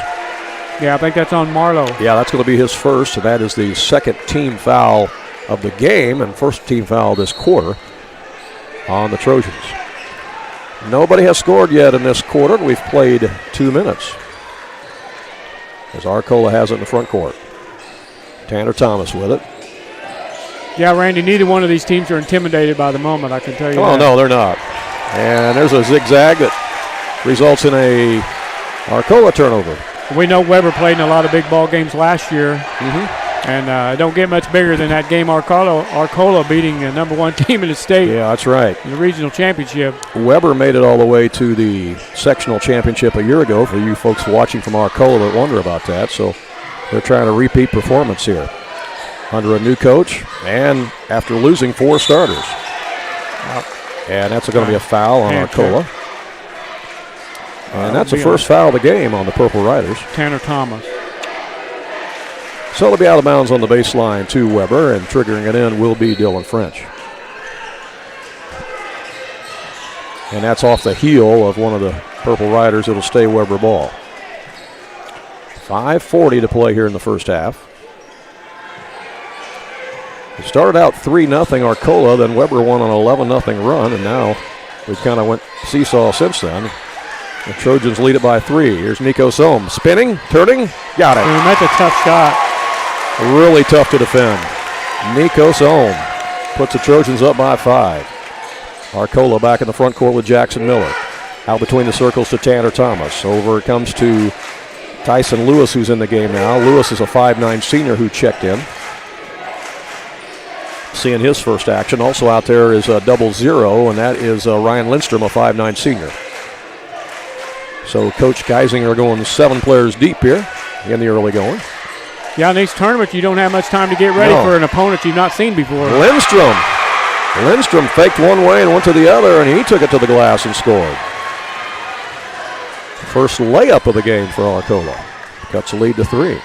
Yeah, I think that's on Marlowe. Yeah, that's going to be his first, and that is the second team foul of the game and first team foul this quarter on the Trojans. Nobody has scored yet in this quarter, and we've played 2 minutes. As Arcola has it in the front court. Tanner Thomas with it. Yeah, Randy, neither one of these teams are intimidated by the moment, I can tell you that. Oh, no, they're not. And there's a zigzag that results in a Arcola turnover. We know Weber played in a lot of big ball games last year. And don't get much bigger than that game Arcola beating the number one team in the state. Yeah, that's right. In the regional championship. Weber made it all the way to the sectional championship a year ago for you folks watching from Arcola that wonder about that. So they're trying to repeat performance here under a new coach and after losing 4 starters. And that's going to be a foul on Arcola. And that's the first foul of the game on the Purple Riders. Tanner Thomas. So it'll be out of bounds on the baseline to Weber, and triggering it in will be Dylan French. And that's off the heel of one of the Purple Riders. It'll stay Weber ball. 5:40 to play here in the first half. It started out 3-0 Arcola, then Weber won an 11-0 run, and now we've kind of went seesaw since then. The Trojans lead it by 3. Here's Nico Sohm. Spinning, turning, got it. That's a tough shot. Really tough to defend. Nico Sohm puts the Trojans up by 5. Arcola back in the front court with Jackson Miller. Out between the circles to Tanner Thomas. Over it comes to Tyson Lewis, who's in the game now. Lewis is a 5'9 senior who checked in. Seeing his first action. Also out there is a 0-0, and that is Ryan Lindstrom, a 5'9 senior. So Coach Geisinger going 7 players deep here in the early going. Yeah, in these tournaments, you don't have much time to get ready for an opponent you've not seen before. Lindstrom faked one way and went to the other, and he took it to the glass and scored. First layup of the game for Arcola. Cuts the lead to 3.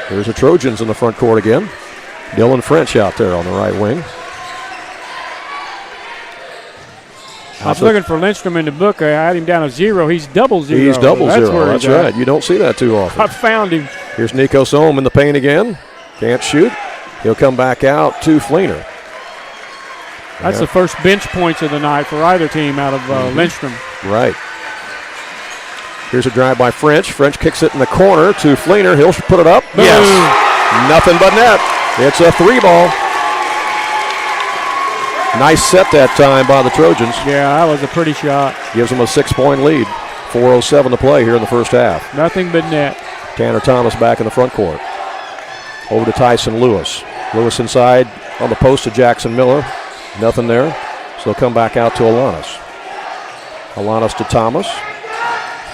Here's the Trojans in the front court again. Dylan French out there on the right wing. I was looking for Lindstrom in the book. I had him down 0. He's 0-0. He's 0-0. That's right. You don't see that too often. I found him. Here's Nico Sohm in the paint again. Can't shoot. He'll come back out to Fleener. That's the first bench points of the night for either team out of Lindstrom. Right. Here's a drive by French. French kicks it in the corner to Fleener. He'll put it up. Boom. Yes. Nothing but net. It's a 3-ball. Nice set that time by the Trojans. Yeah, that was a pretty shot. Gives them a 6-point lead. 4:07 to play here in the first half. Nothing but net. Tanner Thomas back in the front court. Over to Tyson Lewis. Lewis inside on the post to Jackson Miller. Nothing there. So they'll come back out to Alanis. Alanis to Thomas.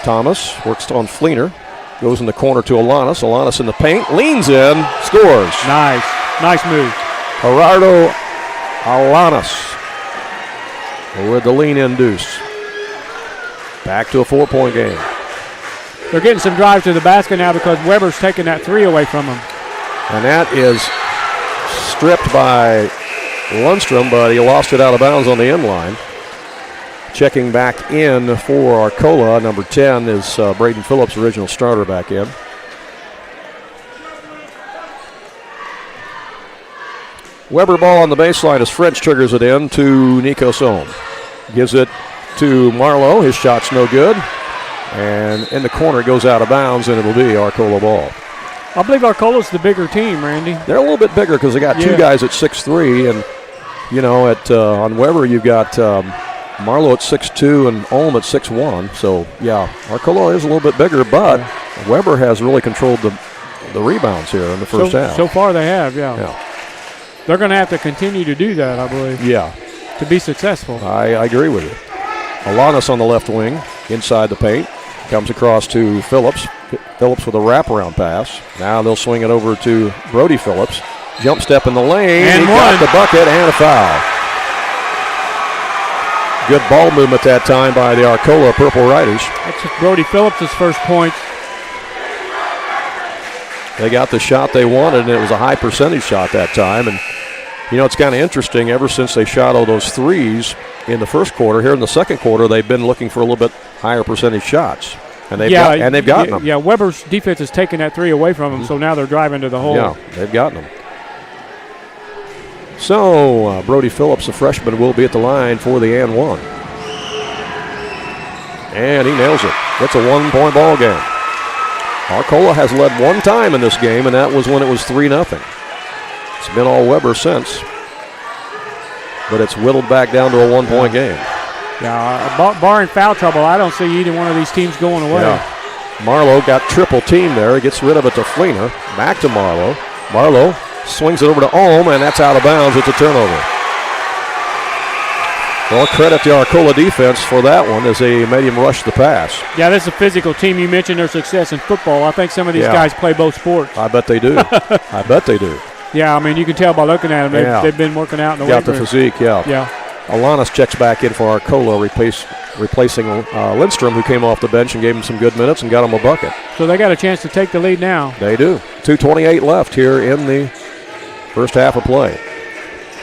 Thomas works on Fleener. Goes in the corner to Alanis. Alanis in the paint. Leans in. Scores. Nice. Nice move. Gerardo Alanis with the lean-in deuce. Back to a 4-point game. They're getting some drive to the basket now because Weber's taking that 3 away from them. And that is stripped by Lundstrom, but he lost it out of bounds on the end line. Checking back in for Arcola, number 10 is Braden Phillips, original starter, back in. Weber ball on the baseline as French triggers it in to Nico Sohm. Gives it to Marlowe. His shot's no good. And in the corner, it goes out of bounds, and it'll be Arcola ball. I believe Arcola's the bigger team, Randy. They're a little bit bigger because they got two guys at 6'3", and, you know, on Weber you've got Marlowe at 6'2", and Ulm at 6'1". So, yeah, Arcola is a little bit bigger, but Weber has really controlled the rebounds here in the first half. So far they have, yeah. They're going to have to continue to do that, I believe. Yeah. To be successful. I agree with you. Alanis on the left wing, inside the paint. Comes across to Phillips. Phillips with a wraparound pass. Now they'll swing it over to Brody Phillips. Jump step in the lane. And he got the bucket and a foul. Good ball movement that time by the Arcola Purple Riders. That's Brody Phillips' first points. They got the shot they wanted, and it was a high percentage shot that time. And, you know, it's kind of interesting. Ever since they shot all those threes in the first quarter, here in the second quarter, they've been looking for a little bit higher percentage shots. And they've gotten them. Yeah, Weber's defense is taking that 3 away from them, so now they're driving to the hole. Yeah, they've gotten them. So, Brody Phillips, a freshman, will be at the line for the and one. And he nails it. It's a 1-point ball game. Arcola has led one time in this game, and that was when it was 3-0. It's been all Weber since. But it's whittled back down to a 1-point game. Yeah, barring foul trouble, I don't see either one of these teams going away. Yeah. Marlowe got triple team there. He gets rid of it to Fleener. Back to Marlowe. Marlowe swings it over to Ulm, and that's out of bounds. It's a turnover. Well, credit the Arcola defense for that one as they made him rush the pass. Yeah, this is a physical team. You mentioned their success in football. I think some of these guys play both sports. I bet they do. I bet they do. Yeah, I mean, you can tell by looking at them. They've been working out in the weight room. Got the physique, Yeah. Alanis checks back in for Arcola, replacing Lindstrom, who came off the bench and gave him some good minutes and got him a bucket. So they got a chance to take the lead now. They do. 2:28 left here in the first half of play.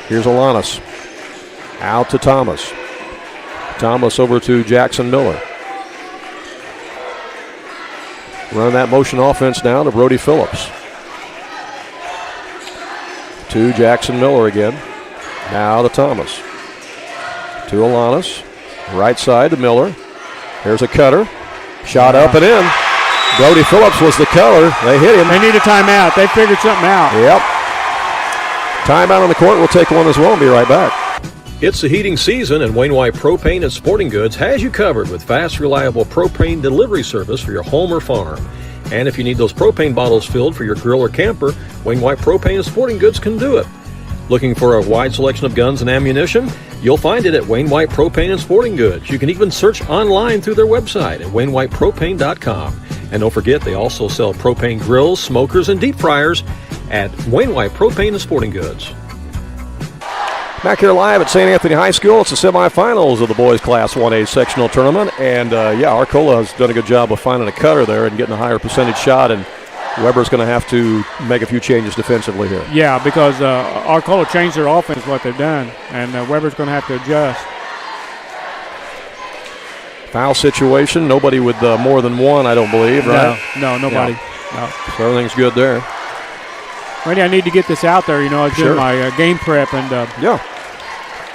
Here's Alanis. Out to Thomas. Thomas over to Jackson Miller. Run that motion offense now to Brody Phillips. To Jackson Miller again. Now to Thomas. To Alanis. Right side to Miller. Here's a cutter. Shot up and in. Brody Phillips was the cutter. They hit him. They need a timeout. They figured something out. Yep. Timeout on the court. We'll take one as well and be right back. It's the heating season, and Wayne White Propane and Sporting Goods has you covered with fast, reliable propane delivery service for your home or farm. And if you need those propane bottles filled for your grill or camper, Wayne White Propane and Sporting Goods can do it. Looking for a wide selection of guns and ammunition? You'll find it at Wayne White Propane and Sporting Goods. You can even search online through their website at WayneWhitePropane.com. And don't forget, they also sell propane grills, smokers, and deep fryers at Wayne White Propane and Sporting Goods. Back here live at St. Anthony High School. It's the semifinals of the boys Class 1A sectional tournament. And, Arcola has done a good job of finding a cutter there and getting a higher percentage shot. And Weber's going to have to make a few changes defensively here. Yeah, because Arcola changed their offense, what they've done. And Weber's going to have to adjust. Foul situation. Nobody with more than one, I don't believe, right? No, nobody. Yeah. No. So everything's good there. Randy, I need to get this out there. You know, I was doing my game prep. And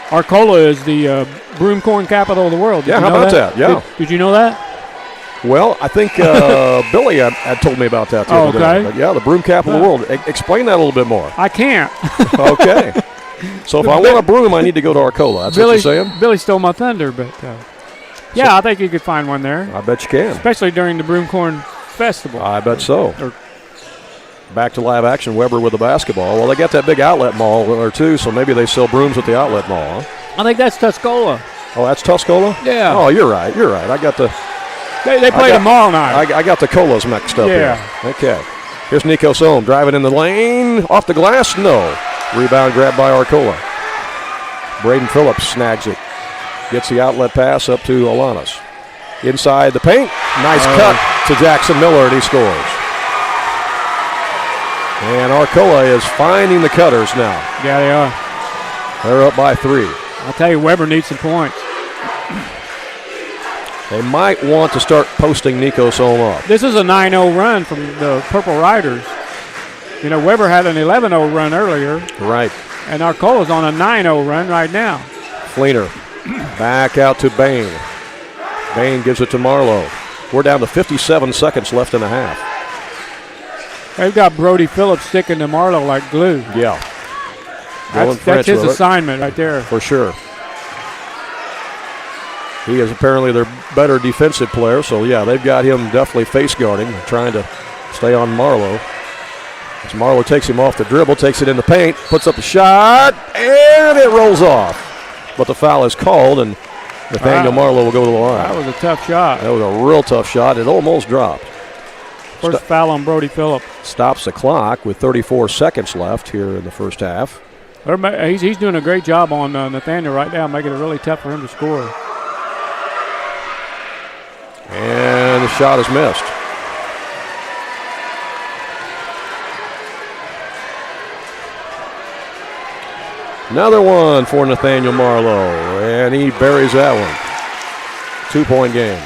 Arcola is the broom corn capital of the world. How about that? Yeah. Did you know that? Well, I think Billy had told me about that the other day. But the broom capital of the world. Explain that a little bit more. I can't. Okay. So if I want a broom, I need to go to Arcola. That's what you're saying? Billy stole my thunder, but I think you could find one there. I bet you can. Especially during the broom corn festival. I bet so. Back to live action, Weber with the basketball. Well, they got that big outlet mall or two, so maybe they sell brooms at the outlet mall. Huh? I think that's Tuscola. Oh, that's Tuscola? Yeah. Oh, you're right. I got the... They play tomorrow night. I got the colas mixed up here. Okay. Here's Nico Sohm driving in the lane. Off the glass? No. Rebound grabbed by Arcola. Braden Phillips snags it. Gets the outlet pass up to Alanis. Inside the paint. Nice cut to Jackson Miller, and he scores. And Arcola is finding the cutters now. Yeah, they are. They're up by 3. I'll tell you, Weber needs some points. They might want to start posting Nico Solm up. This is a 9-0 run from the Purple Riders. You know, Weber had an 11-0 run earlier. Right. And Arcola's on a 9-0 run right now. Fleener back out to Bain. Bain gives it to Marlowe. We're down to 57 seconds left in the half. They've got Brody Phillips sticking to Marlowe like glue. Yeah. That's his assignment right there. For sure. He is apparently their better defensive player, so yeah, they've got him definitely face guarding, trying to stay on Marlowe. As Marlowe takes him off the dribble, takes it in the paint, puts up the shot, and it rolls off. But the foul is called, and Nathaniel Marlowe will go to the line. That was a tough shot. That was a real tough shot. It almost dropped. First foul on Brody Phillips. Stops the clock with 34 seconds left here in the first half. He's doing a great job on Nathaniel right now, making it really tough for him to score. And the shot is missed. Another one for Nathaniel Marlowe, and he buries that one. 2-point game.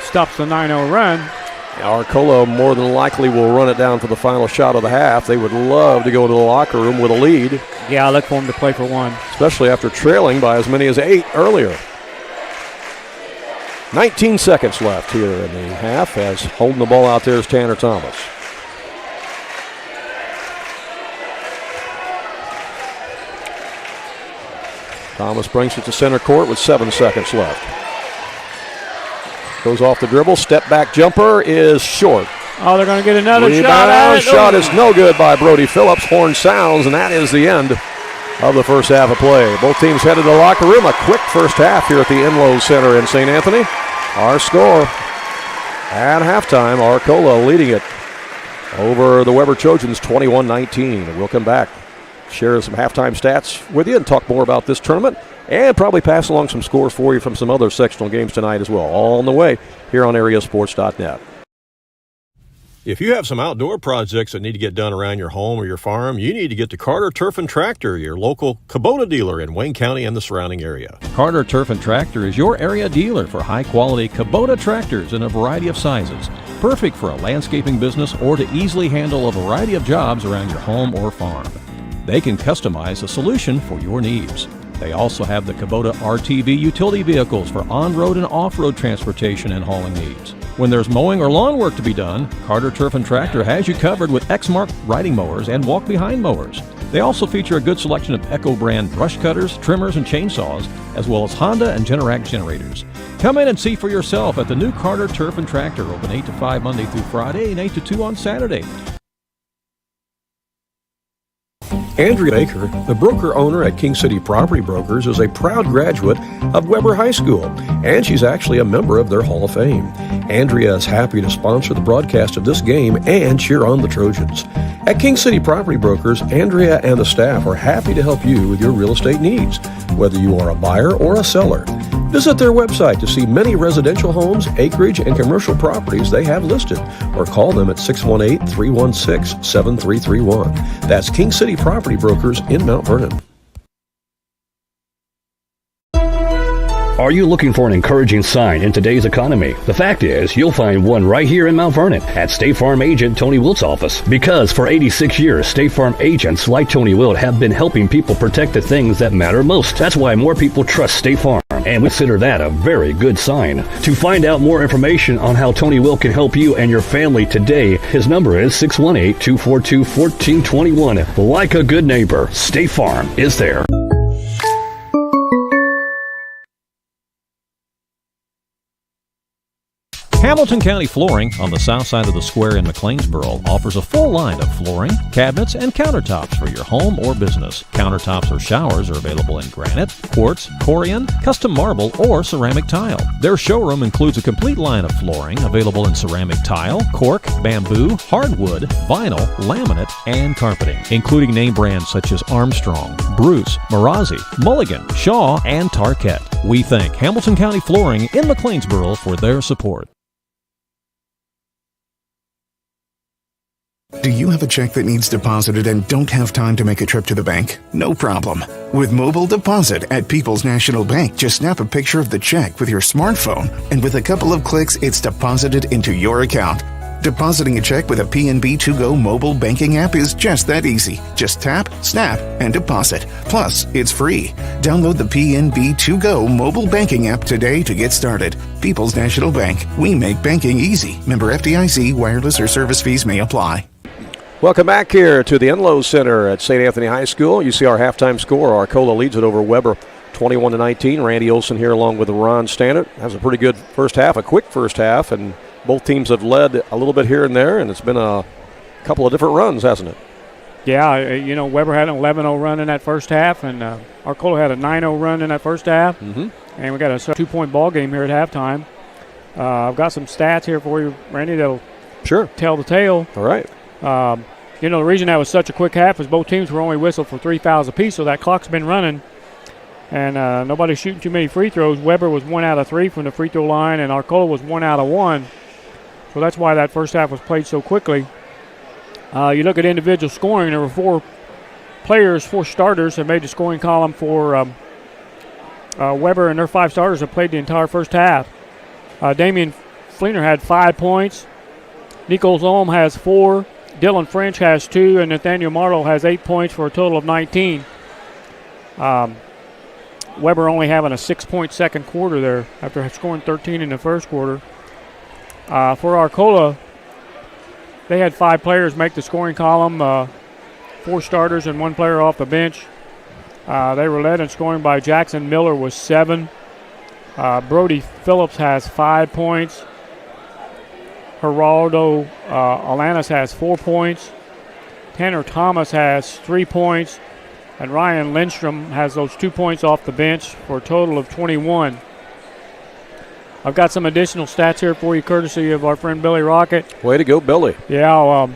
Stops the 9-0 run. Arcola more than likely will run it down for the final shot of the half. They would love to go to the locker room with a lead. Yeah, I look for them to play for one. Especially after trailing by as many as 8 earlier. 19 seconds left here in the half, as holding the ball out there is Tanner Thomas. Thomas brings it to center court with 7 seconds left. Goes off the dribble, step back jumper is short. Oh, they're going to get another Rebound shot. Shot is no good by Brody Phillips. Horn sounds, and that is the end of the first half of play. Both teams headed to the locker room. A quick first half here at the Enloe Center in St. Anthony. Our score at halftime, Arcola leading it over the Weber Trojans 21-19. We'll come back, share some halftime stats with you, and talk more about this tournament, and probably pass along some scores for you from some other sectional games tonight as well. All on the way here on AreaSports.net. If you have some outdoor projects that need to get done around your home or your farm, you need to get to Carter Turf and Tractor, your local Kubota dealer in Wayne County and the surrounding area. Carter Turf and Tractor is your area dealer for high-quality Kubota tractors in a variety of sizes, perfect for a landscaping business or to easily handle a variety of jobs around your home or farm. They can customize a solution for your needs. They also have the Kubota RTV utility vehicles for on-road and off-road transportation and hauling needs. When there's mowing or lawn work to be done, Carter Turf and Tractor has you covered with Exmark riding mowers and walk-behind mowers. They also feature a good selection of Echo brand brush cutters, trimmers, and chainsaws, as well as Honda and Generac generators. Come in and see for yourself at the new Carter Turf and Tractor, open 8 to 5 Monday through Friday and 8 to 2 on Saturday. Andrea Baker, the broker-owner at King City Property Brokers, is a proud graduate of Weber High School, and she's actually a member of their Hall of Fame. Andrea is happy to sponsor the broadcast of this game and cheer on the Trojans. At King City Property Brokers, Andrea and the staff are happy to help you with your real estate needs, whether you are a buyer or a seller. Visit their website to see many residential homes, acreage, and commercial properties they have listed, or call them at 618-316-7331. That's King City Property Brokers in Mount Vernon. Are you looking for an encouraging sign in today's economy? The fact is, you'll find one right here in Mount Vernon at State Farm agent Tony Wilt's office. Because for 86 years, State Farm agents like Tony Wilt have been helping people protect the things that matter most. That's why more people trust State Farm, and we consider that a very good sign. To find out more information on how Tony Wilt can help you and your family today, his number is 618-242-1421. Like a good neighbor, State Farm is there. Hamilton County Flooring on the south side of the square in McLeansboro offers a full line of flooring, cabinets, and countertops for your home or business. Countertops or showers are available in granite, quartz, corian, custom marble, or ceramic tile. Their showroom includes a complete line of flooring available in ceramic tile, cork, bamboo, hardwood, vinyl, laminate, and carpeting, including name brands such as Armstrong, Bruce, Marazzi, Mulligan, Shaw, and Tarkett. We thank Hamilton County Flooring in McLeansboro for their support. Do you have a check that needs deposited and don't have time to make a trip to the bank? No problem. With Mobile Deposit at People's National Bank, just snap a picture of the check with your smartphone, and with a couple of clicks, it's deposited into your account. Depositing a check with a PNB 2Go mobile banking app is just that easy. Just tap, snap, and deposit. Plus, it's free. Download the PNB 2Go mobile banking app today to get started. People's National Bank. We make banking easy. Member FDIC. Wireless or service fees may apply. Welcome back here to the Enlow Center at St. Anthony High School. You see our halftime score. Arcola leads it over Weber 21-19. Randy Olson here along with Ron Stannett. Has a pretty good first half, a quick first half, and both teams have led a little bit here and there, and it's been a couple of different runs, hasn't it? Yeah, Weber had an 11-0 run in that first half, and Arcola had a 9-0 run in that first half. Mm-hmm. And we got a 2-point ball game here at halftime. I've got some stats here for you, Randy, that'll tell the tale. All right. The reason that was such a quick half is both teams were only whistled for 3 fouls apiece, so that clock's been running. And nobody's shooting too many free throws. Weber was 1 out of 3 from the free throw line, and Arcola was 1 out of 1. So that's why that first half was played so quickly. You look at individual scoring, there were 4 starters that made the scoring column for Weber, and their 5 starters have played the entire first half. Damian Fleener had 5 points. Nico Zolm has 4. Dylan French has 2, and Nathaniel Marlowe has 8 points for a total of 19. Weber only having a 6-point second quarter there after scoring 13 in the first quarter. For Arcola, they had 5 players make the scoring column, 4 starters and 1 player off the bench. They were led in scoring by Jackson Miller with 7. Brody Phillips has 5 points. Geraldo Alanis has 4 points. Tanner Thomas has 3 points. And Ryan Lindstrom has those 2 points off the bench for a total of 21. I've got some additional stats here for you, courtesy of our friend Billy Rocket. Way to go, Billy. Yeah,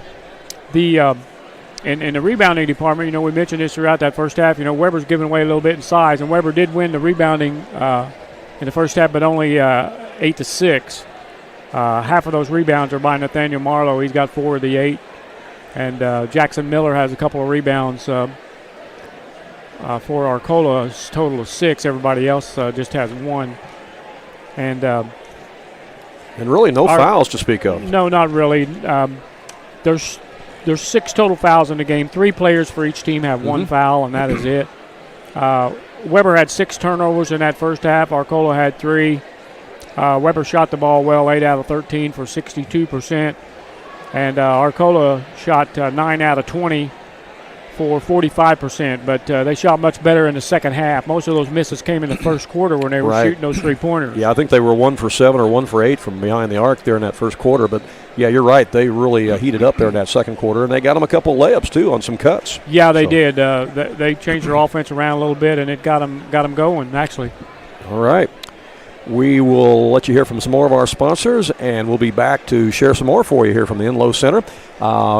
in the rebounding department, we mentioned this throughout that first half. Weber's giving away a little bit in size, and Weber did win the rebounding in the first half, but only 8-6. Half of those rebounds are by Nathaniel Marlowe. He's got 4 of the 8. And Jackson Miller has a couple of rebounds for Arcola, a total of 6. Everybody else just has 1. And really no fouls to speak of. No, not really. There's 6 total fouls in the game. 3 players for each team have 1 foul, and that is it. Weber had 6 turnovers in that first half. Arcola had 3. Weber shot the ball well, 8 out of 13 for 62%. And Arcola shot 9 out of 20 for 45%, but they shot much better in the second half. Most of those misses came in the first quarter when they were shooting those 3-pointers. Yeah, I think they were 1 for 7 or 1 for 8 from behind the arc there in that first quarter. But, yeah, you're right. They really heated up there in that second quarter, and they got them a couple layups, too, on some cuts. Yeah, they did. They changed their offense around a little bit, and it got them going, actually. All right. We will let you hear from some more of our sponsors, and we'll be back to share some more for you here from the Enlow Center.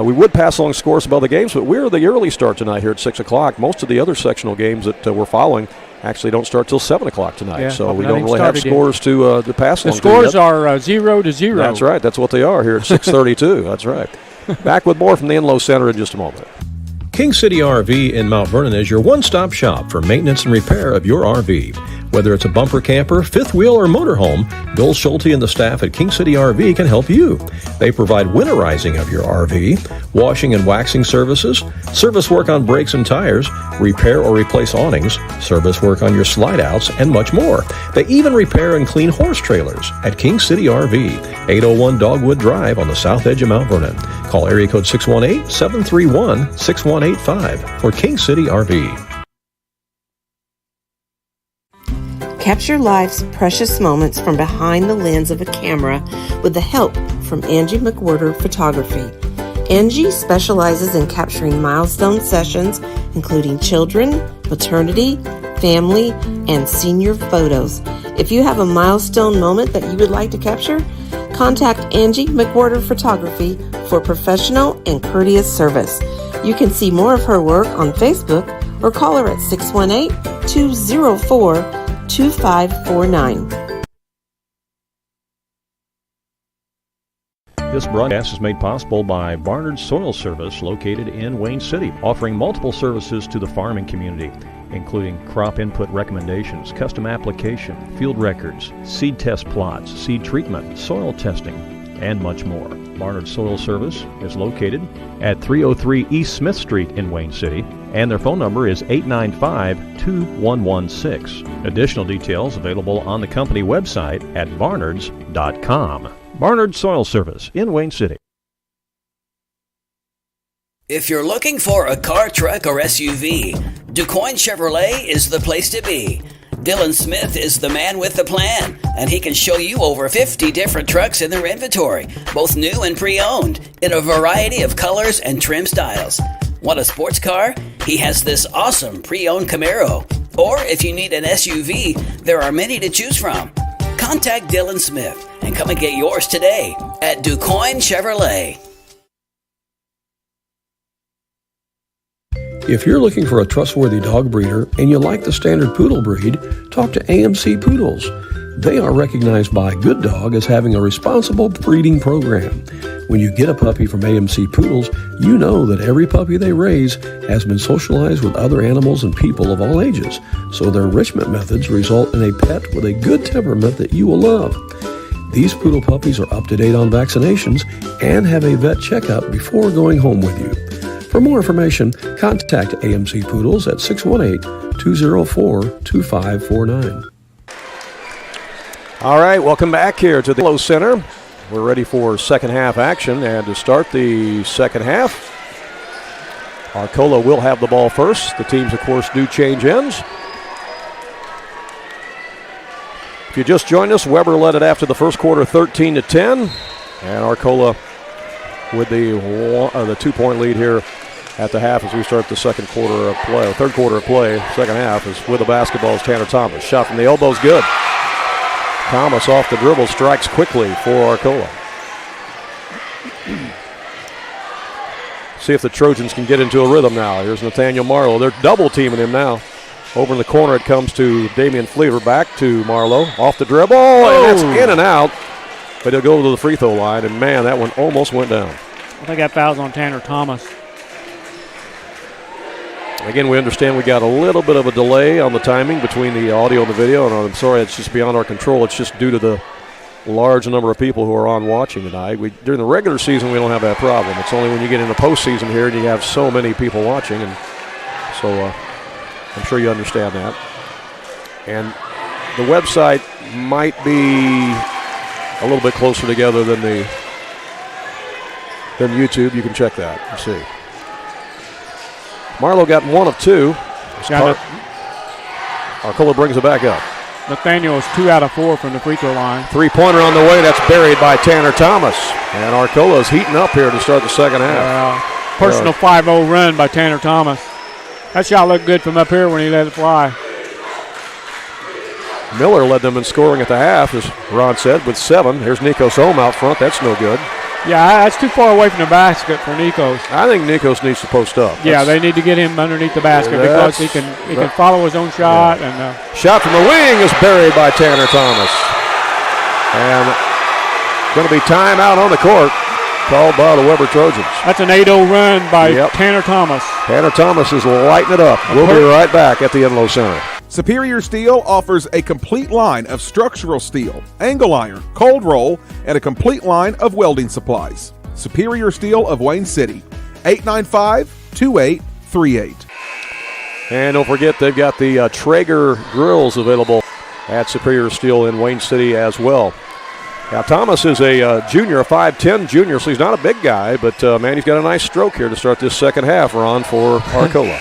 We would pass along scores of other games, but we're the early start tonight here at 6 o'clock. Most of the other sectional games that we're following actually don't start till 7 o'clock tonight, so we don't really have scores to pass along. The scores are 0-0. That's right. That's what they are here at 6:32. That's right. Back with more from the Enlow Center in just a moment. King City RV in Mount Vernon is your one-stop shop for maintenance and repair of your RV. Whether it's a bumper camper, fifth wheel, or motorhome, Bill Schulte and the staff at King City RV can help you. They provide winterizing of your RV, washing and waxing services, service work on brakes and tires, repair or replace awnings, service work on your slide-outs, and much more. They even repair and clean horse trailers at King City RV, 801 Dogwood Drive on the south edge of Mount Vernon. Call area code 618-731-6185 for King City RV. Capture life's precious moments from behind the lens of a camera with the help from Angie McWhorter Photography. Angie specializes in capturing milestone sessions, including children, maternity, family, and senior photos. If you have a milestone moment that you would like to capture, contact Angie McWhorter Photography for professional and courteous service. You can see more of her work on Facebook or call her at 618-204-2549. This broadcast is made possible by Barnard Soil Service, located in Wayne City, offering multiple services to the farming community, including crop input recommendations, custom application, field records, seed test plots, seed treatment, soil testing, and much more. Barnard Soil Service is located at 303 East Smith Street in Wayne City, and their phone number is 895-2116. Additional details available on the company website at barnards.com. Barnard Soil Service in Wayne City. If you're looking for a car, truck, or SUV, DuQuoin Chevrolet is the place to be. Dylan Smith is the man with the plan, and he can show you over 50 different trucks in their inventory, both new and pre-owned, in a variety of colors and trim styles. Want a sports car? He has this awesome pre-owned Camaro. Or if you need an SUV, there are many to choose from. Contact Dylan Smith and come and get yours today at DuQuoin Chevrolet. If you're looking for a trustworthy dog breeder and you like the standard poodle breed, talk to AMC Poodles. They are recognized by Good Dog as having a responsible breeding program. When you get a puppy from AMC Poodles, you know that every puppy they raise has been socialized with other animals and people of all ages, so their enrichment methods result in a pet with a good temperament that you will love. These poodle puppies are up to date on vaccinations and have a vet checkup before going home with you. For more information, contact AMC Poodles at 618-204-2549. All right, welcome back here to the Yellow Center. We're ready for second half action, and to start the second half, Arcola will have the ball first. The teams, of course, do change ends. If you just joined us, Weber led it after the first quarter 13-10, and Arcola with the 2-point lead here at the half as we start the third quarter of play, second half, is with the basketball is Tanner Thomas. Shot from the elbow is good. Thomas off the dribble strikes quickly for Arcola. See if the Trojans can get into a rhythm now. Here's Nathaniel Marlowe. They're double teaming him now. Over in the corner it comes to Damian Fleaver. Back to Marlowe. Off the dribble. And that's in and out. But he'll go to the free throw line. And, man, that one almost went down. I think that foul's on Tanner Thomas. Again, we understand we got a little bit of a delay on the timing between the audio and the video, and I'm sorry, it's just beyond our control. It's just due to the large number of people who are on watching tonight. During the regular season, we don't have that problem. It's only when you get into postseason here and you have so many people watching, and so I'm sure you understand that. And the website might be a little bit closer together than YouTube. You can check that and see. Marlowe got one of two. Arcola brings it back up. Nathaniel is 2 out of 4 from the free throw line. Three-pointer on the way. That's buried by Tanner Thomas. And Arcola is heating up here to start the second half. Personal 5-0 run by Tanner Thomas. That shot looked good from up here when he let it fly. Miller led them in scoring at the half, as Ron said, with 7. Here's Nikos Ohm out front. That's no good. Yeah, that's too far away from the basket for Nikos. I think Nikos needs to post up. Yeah, they need to get him underneath the basket because he can follow his own shot. Yeah. And shot from the wing is buried by Tanner Thomas. And going to be timeout on the court called by the Weber Trojans. That's an 8-0 run by Tanner Thomas. Tanner Thomas is lighting it up. We'll be right back at the Enlow Center. Superior Steel offers a complete line of structural steel, angle iron, cold roll, and a complete line of welding supplies. Superior Steel of Wayne City, 895-2838. And don't forget, they've got the Traeger grills available at Superior Steel in Wayne City as well. Now, Thomas is a junior, a 5'10 junior, so he's not a big guy, but, man, he's got a nice stroke here to start this second half, Ron, for Arcola.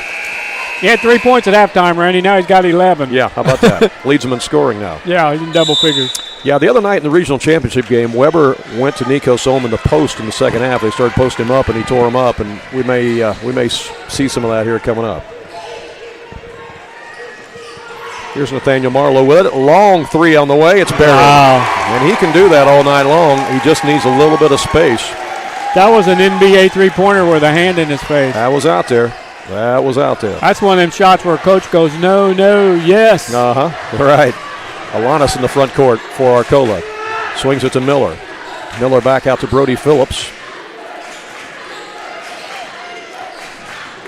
He had 3 points at halftime, Randy. Now he's got 11. Yeah, how about that? Leads him in scoring now. Yeah, he's in double figures. Yeah, the other night in the regional championship game, Weber went to Nikos Ohm in the post in the second half. They started posting him up, and he tore him up, and we may see some of that here coming up. Here's Nathaniel Marlowe with it. Long three on the way. It's buried. Wow. And he can do that all night long. He just needs a little bit of space. That was an NBA three-pointer with a hand in his face. That was out there. That's one of them shots where a coach goes, no, yes. Right. Alanis in the front court for Arcola. Swings it to Miller. Miller back out to Brody Phillips.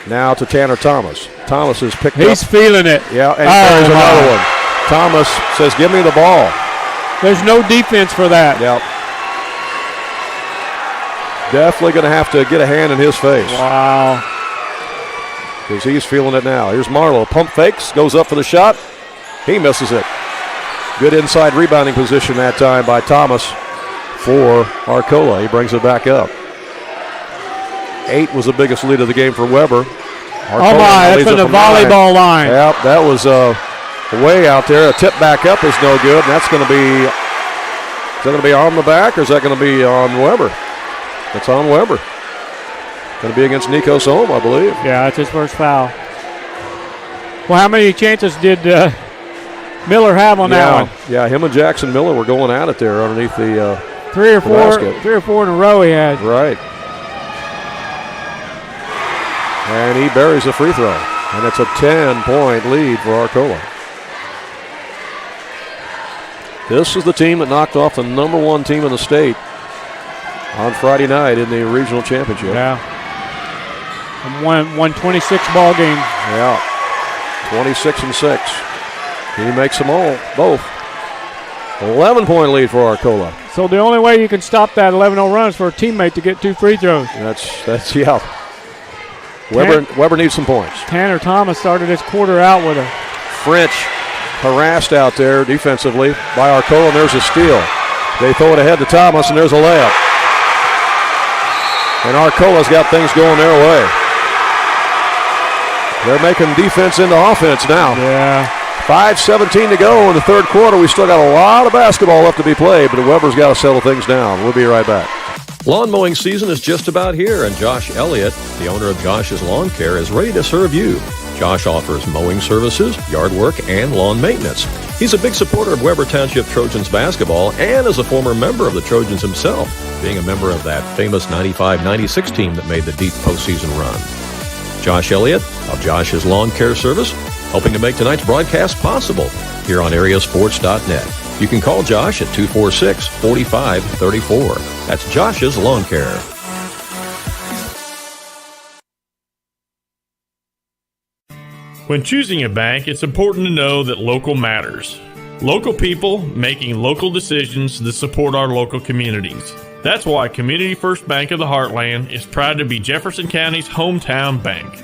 Now to Tanner Thomas. Thomas has picked up. He's feeling it. Yeah, and there's another one. Thomas says, give me the ball. There's no defense for that. Yep. Definitely going to have to get a hand in his face. Wow. Because he's feeling it now. Here's Marlowe. Pump fakes, goes up for the shot. He misses it. Good inside rebounding position that time by Thomas for Arcola. He brings it back up. 8 was the biggest lead of the game for Weber. Oh my, that's from the volleyball line. Yep, that was way out there. A tip back up is no good, and that's going to be, is that going to be on the back or is that going to be on Weber? It's on Weber. Going to be against Nico Sohm, I believe. Yeah, that's his first foul. Well, how many chances did Miller have on that one? Yeah, him and Jackson Miller were going at it there underneath the three or four in a row he had. Right. And he buries the free throw. And it's a 10-point lead for Arcola. This is the team that knocked off the #1 team in the state on Friday night in the regional championship. Yeah. And won 26 ball games. Yeah. 26-6. He makes them all, both. 11-point lead for Arcola. So the only way you can stop that 11-0 run is for a teammate to get 2 free throws. That's yeah. Weber needs some points. Tanner Thomas started his quarter out with a French harassed out there defensively by Arcola, and there's a steal. They throw it ahead to Thomas, and there's a layup. And Arcola's got things going their way. They're making defense into offense now. Yeah. 5:17 to go in the third quarter. We still got a lot of basketball left to be played, but Weber's got to settle things down. We'll be right back. Lawn mowing season is just about here, and Josh Elliott, the owner of Josh's Lawn Care, is ready to serve you. Josh offers mowing services, yard work, and lawn maintenance. He's a big supporter of Weber Township Trojans basketball and is a former member of the Trojans himself, being a member of that famous 95-96 team that made the deep postseason run. Josh Elliott of Josh's Lawn Care Service, helping to make tonight's broadcast possible here on AreaSports.net. You can call Josh at 246-4534. That's Josh's Lawn Care. When choosing a bank, it's important to know that local matters. Local people making local decisions that support our local communities. That's why Community First Bank of the Heartland is proud to be Jefferson County's hometown bank.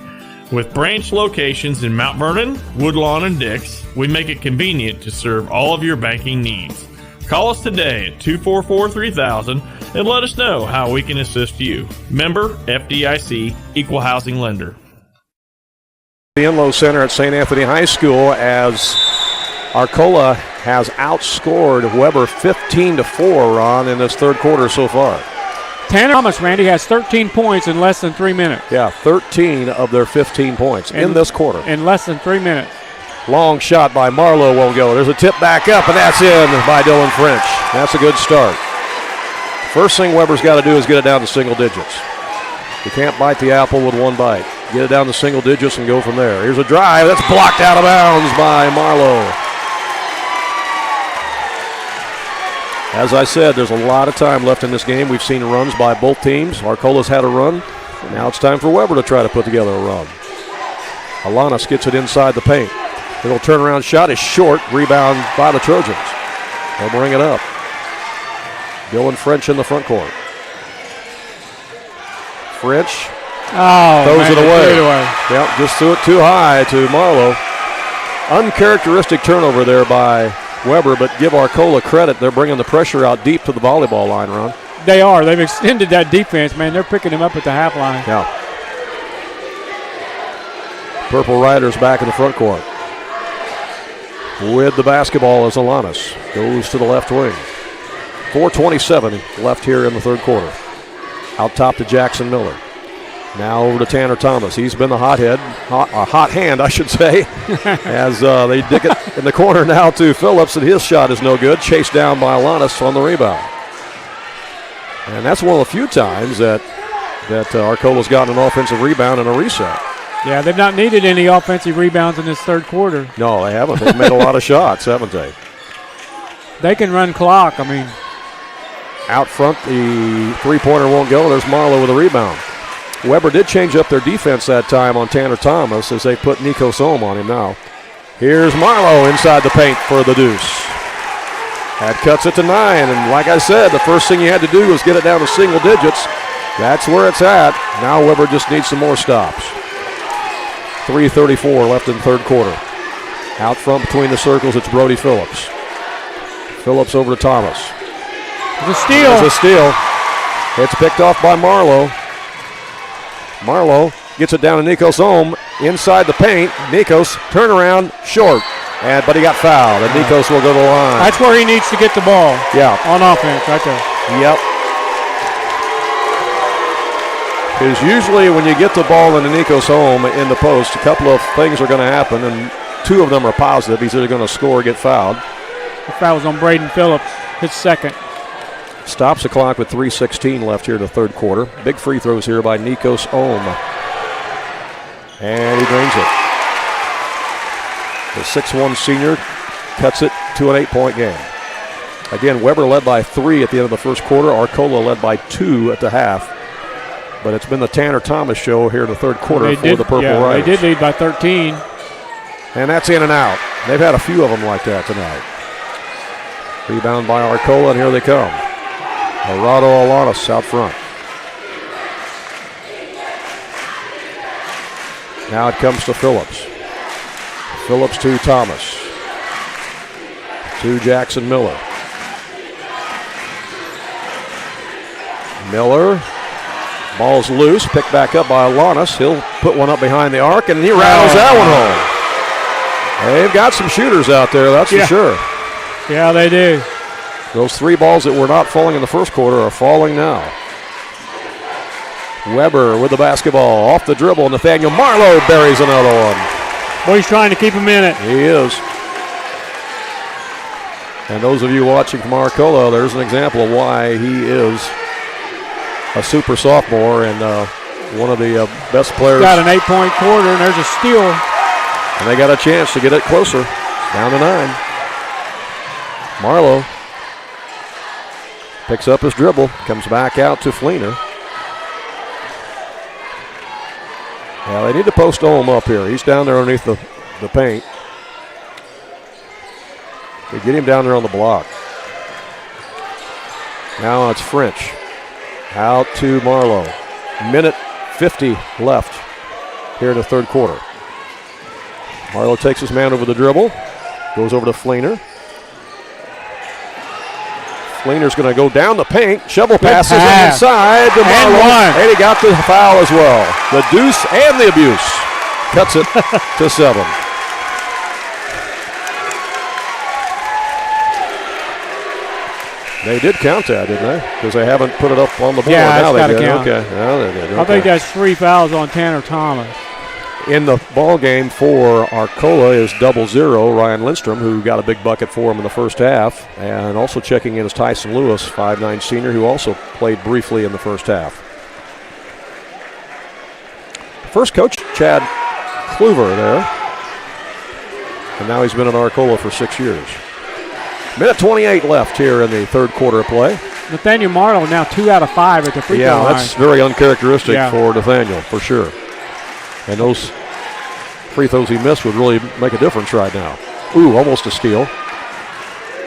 With branch locations in Mount Vernon, Woodlawn, and Dix, we make it convenient to serve all of your banking needs. Call us today at 244-3000 and let us know how we can assist you. Member FDIC, Equal Housing Lender. The Enlow Center at St. Anthony High School as Arcola has outscored Weber 15-4, Ron, in this third quarter so far. Tanner Thomas, Randy, has 13 points in less than 3 minutes. Yeah, 13 of their 15 points in this quarter. In less than 3 minutes. Long shot by Marlowe won't go. There's a tip back up, and that's in by Dylan French. That's a good start. First thing Weber's got to do is get it down to single digits. You can't bite the apple with one bite. Get it down to single digits and go from there. Here's a drive. That's blocked out of bounds by Marlowe. As I said, there's a lot of time left in this game. We've seen runs by both teams. Arcola's had a run. Now it's time for Weber to try to put together a run. Alanis gets it inside the paint. Little turnaround shot is short. Rebound by the Trojans. They'll bring it up. Dylan French in the front court. French throws it away. Yep, just threw it too high to Marlowe. Uncharacteristic turnover there by Weber, but give Arcola credit. They're bringing the pressure out deep to the volleyball line, Ron. They are. They've extended that defense, man. They're picking him up at the half line. Yeah. Purple Riders back in the front court. With the basketball is Alanis. Goes to the left wing. 4:27 left here in the third quarter. Out top to Jackson Miller. Now over to Tanner Thomas. He's been the hot hand, I should say, as they dig it in the corner now to Phillips, and his shot is no good. Chased down by Alanis on the rebound. And that's one of the few times that Arcola's gotten an offensive rebound and a reset. Yeah, they've not needed any offensive rebounds in this third quarter. No, they haven't. They've made a lot of shots, haven't they? They can run clock. I mean, Out front, the three-pointer won't go. There's Marlowe with a rebound. Weber did change up their defense that time on Tanner Thomas as they put Nico Sohm on him now. Here's Marlowe inside the paint for the deuce. That cuts it to 9, and like I said, the first thing you had to do was get it down to single digits. That's where it's at. Now Weber just needs some more stops. 3:34 left in the third quarter. Out front between the circles, it's Brody Phillips. Phillips over to Thomas. It's a steal. It's a steal. It's picked off by Marlowe. Marlowe gets it down to Nikos Ohm inside the paint. Nikos, turnaround, short. But he got fouled, and Nikos will go to the line. That's where he needs to get the ball. Yeah. On offense, right there. Yep. Because usually when you get the ball into Nikos Ohm in the post, a couple of things are going to happen, and two of them are positive. He's either going to score or get fouled. The foul was on Braden Phillips, his second. Stops the clock with 3:16 left here in the third quarter. Big free throws here by Nikos Ohm. And he drains it. The 6'1 senior cuts it to an 8-point game. Again, Weber led by 3 at the end of the first quarter. Arcola led by 2 at the half. But it's been the Tanner Thomas show here in the third quarter for the Purple Riders. They did lead by 13. And that's in and out. They've had a few of them like that tonight. Rebound by Arcola, and here they come. Gerardo Alanis out front. Now it comes to Phillips. Phillips to Thomas. To Jackson Miller. Miller. Ball's loose. Picked back up by Alanis. He'll put one up behind the arc, and he rattles that one home. They've got some shooters out there, that's for sure. Yeah, they do. Those 3 balls that were not falling in the first quarter are falling now. Weber with the basketball. Off the dribble. Nathaniel Marlowe buries another one. Boy, he's trying to keep him in it. He is. And those of you watching from Arcola, there's an example of why he is a super sophomore and one of the best players. Got an 8-point quarter, and there's a steal. And they got a chance to get it closer. Down to 9. Marlowe picks up his dribble, comes back out to Fleener. Well, they need to post Ohm up here. He's down there underneath the paint. They get him down there on the block. Now it's French. Out to Marlowe. Minute 50 left here in the third quarter. Marlowe takes his man over the dribble. Goes over to Fleener. Fleener's going to go down the paint. Shovel passes inside to Marlowe. And he got the foul as well. The deuce and the abuse. Cuts it to 7. They did count that, didn't they? Because they haven't put it up on the board. Yeah, now it's they did. Count. Okay. Now they did. Okay. I think that's 3 fouls on Tanner Thomas. In the ball game for Arcola is 0-0 Ryan Lindstrom, who got a big bucket for him in the first half. And also checking in is Tyson Lewis, 5'9 senior, who also played briefly in the first half. First coach, Chad Kluver there. And now he's been at Arcola for 6 years. Minute 28 left here in the third quarter of play. Nathaniel Marlowe now 2 out of 5 at the free throw line. Yeah, that's very uncharacteristic for Nathaniel, for sure. And those free throws he missed would really make a difference right now. Ooh, almost a steal.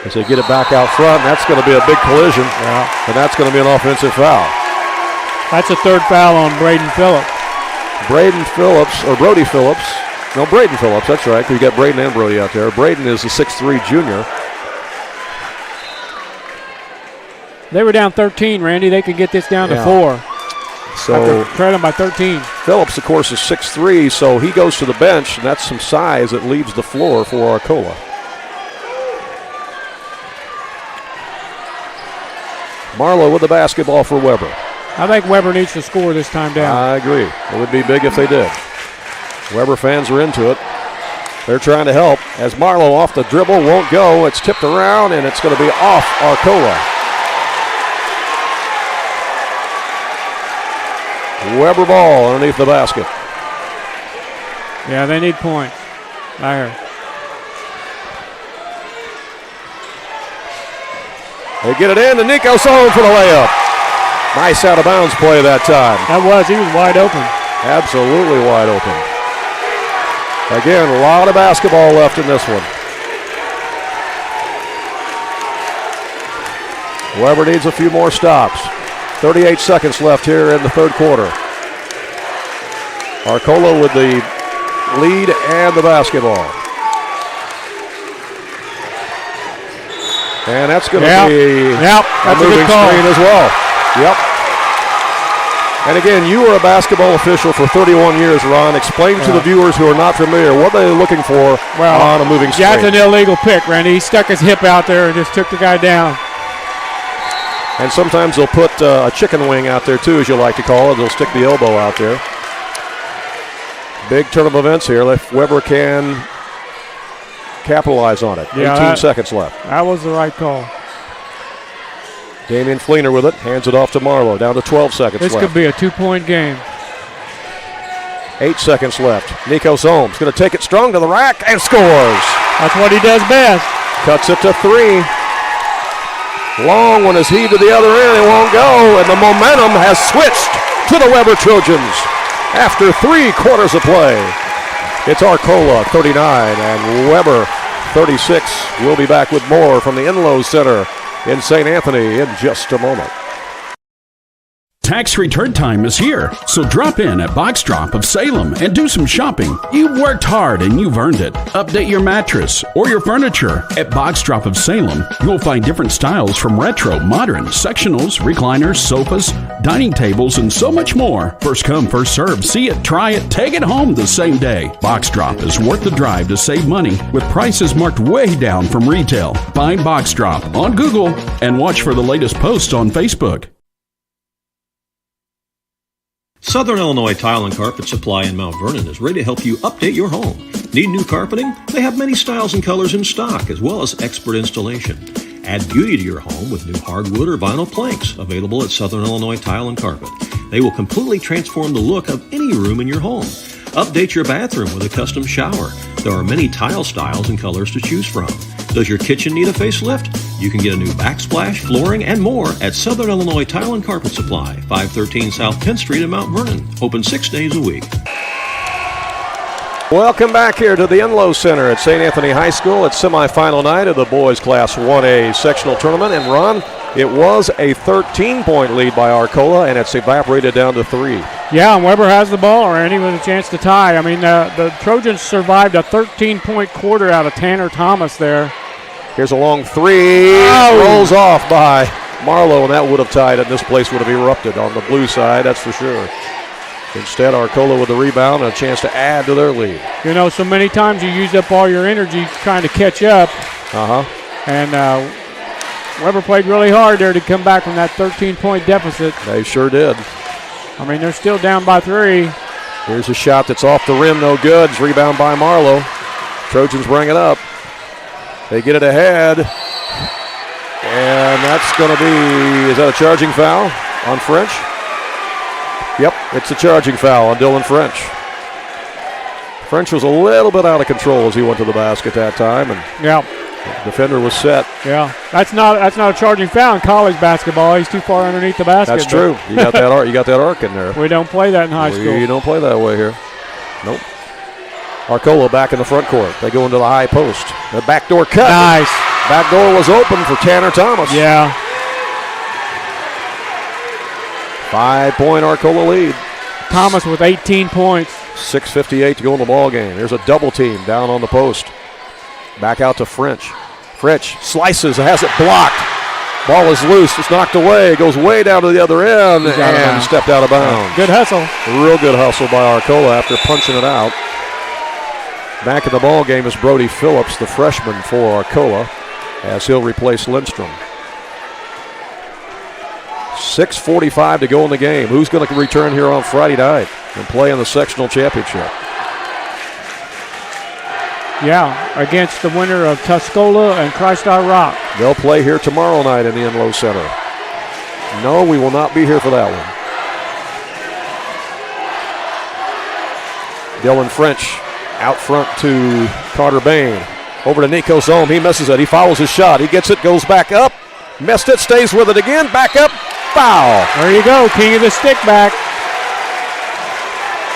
As they get it back out front, and that's going to be a big collision. Yeah. And that's going to be an offensive foul. That's a 3rd foul on Braden Phillips. Braden Phillips, or Brody Phillips. No, Braden Phillips, that's right. You got Braden and Brody out there. Braden is a 6'3 junior. They were down 13, Randy. They could get this down to 4. So trailing by 13. Phillips, of course, is 6'3", so he goes to the bench, and that's some size that leaves the floor for Arcola. Marlowe with the basketball for Weber. I think Weber needs to score this time down. I agree. It would be big if they did. Weber fans are into it. They're trying to help. As Marlowe off the dribble, won't go. It's tipped around, and it's going to be off Arcola. Weber ball underneath the basket. Yeah, they need points. I heard. They get it in, and Nico Sohn for the layup. Nice out-of-bounds play that time. He was wide open. Absolutely wide open. Again, a lot of basketball left in this one. Weber needs a few more stops. 38 seconds left here in the third quarter. Arcola with the lead and the basketball. And that's going to be a moving screen as well. Yep. And again, you were a basketball official for 31 years, Ron. Explain to the viewers who are not familiar what they're looking for on a moving screen. That's an illegal pick, Randy. He stuck his hip out there and just took the guy down. And sometimes they'll put a chicken wing out there too, as you like to call it. They'll stick the elbow out there. Big turn of events here. If Weber can capitalize on it. 18 seconds left. That was the right call. Damian Fleener with it. Hands it off to Marlowe. Down to 12 seconds left. This could be a 2-point game. 8 seconds left. Nico Sohm's going to take it strong to the rack and scores. That's what he does best. Cuts it to 3. Long one is heaved to the other end. It won't go. And the momentum has switched to the Weber Trojans after 3 quarters of play. It's Arcola 39 and Weber 36. We'll be back with more from the Enloe Center in St. Anthony in just a moment. Tax return time is here, so drop in at Box Drop of Salem and do some shopping. You've worked hard and you've earned it. Update your mattress or your furniture. At Box Drop of Salem, you'll find different styles from retro, modern, sectionals, recliners, sofas, dining tables, and so much more. First come, first serve. See it, try it, take it home the same day. Box Drop is worth the drive to save money with prices marked way down from retail. Find Box Drop on Google and watch for the latest posts on Facebook. Southern Illinois Tile and Carpet Supply in Mount Vernon is ready to help you update your home. Need new carpeting? They have many styles and colors in stock, as well as expert installation. Add beauty to your home with new hardwood or vinyl planks available at Southern Illinois Tile and Carpet. They will completely transform the look of any room in your home. Update your bathroom with a custom shower. There are many tile styles and colors to choose from. Does your kitchen need a facelift? You can get a new backsplash, flooring, and more at Southern Illinois Tile and Carpet Supply, 513 South 10th Street in Mount Vernon. Open 6 days a week. Welcome back here to the Enloe Center at St. Anthony High School. It's semifinal night of the boys Class 1A sectional tournament. And Ron, it was a 13-point lead by Arcola, and it's evaporated down to 3. Yeah, and Weber has the ball, Randy, with a chance to tie. I mean, the Trojans survived a 13-point quarter out of Tanner Thomas there. Here's a long 3. Rolls off by Marlowe, and that would have tied it. This place would have erupted on the blue side, that's for sure. Instead, Arcola with the rebound and a chance to add to their lead. You know, so many times you used up all your energy trying to catch up. And Weber played really hard there to come back from that 13-point deficit. They sure did. I mean, they're still down by 3. Here's a shot that's off the rim, no good. It's rebound by Marlowe. Trojans bring it up. They get it ahead. And that's going to be, is that a charging foul on French? Yep, it's a charging foul on Dylan French. French was a little bit out of control as he went to the basket that time, and the defender was set. Yeah, that's not a charging foul in college basketball. He's too far underneath the basket. That's true. You got that arc. You got that arc in there. We don't play that in high school. You don't play that way here. Nope. Arcola back in the front court. They go into the high post. The backdoor cut. Nice. Back door was open for Tanner Thomas. Yeah. 5-point Arcola lead. Thomas with 18 points. 6:58 to go in the ball game. There's a double team down on the post. Back out to French. French slices, has it blocked. Ball is loose. It's knocked away. It goes way down to the other end and stepped out of bounds. Good hustle. Real good hustle by Arcola after punching it out. Back in the ball game is Brody Phillips, the freshman for Arcola, as he'll replace Lindstrom. 6:45 to go in the game. Who's going to return here on Friday night and play in the sectional championship? Yeah, against the winner of Tuscola and Christ-Our Rock. They'll play here tomorrow night in the Enloe Center. No, we will not be here for that one. Dylan French out front to Carter Bain. Over to Nico Sohn. He misses it. He fouls his shot. He gets it, goes back up, Missed it, stays with it again, back up, foul. There you go, king of the stick back.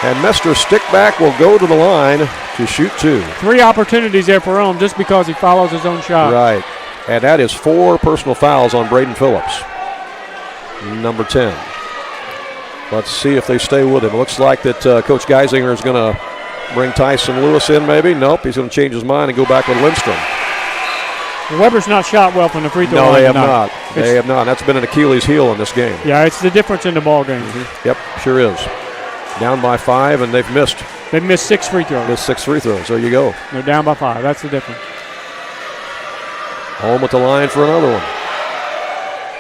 And Mr. Stickback will go to the line to shoot 2. 3 opportunities there for him just because he follows his own shot. Right. And that is 4 personal fouls on Braden Phillips. Number 10. Let's see if they stay with him. Looks like that Coach Geisinger is going to bring Tyson Lewis in maybe. Nope, he's going to change his mind and go back with Lindstrom. Weber's not shot well from the free throw line. No, they have tonight. not. They have not. That's been an Achilles heel in this game. Yeah, it's the difference in the ball game. Yep, sure is. Down by 5, and they've missed. They've missed 6 free throws. Missed 6 free throws. There you go. They're down by 5. That's the difference. Home at the line for another one.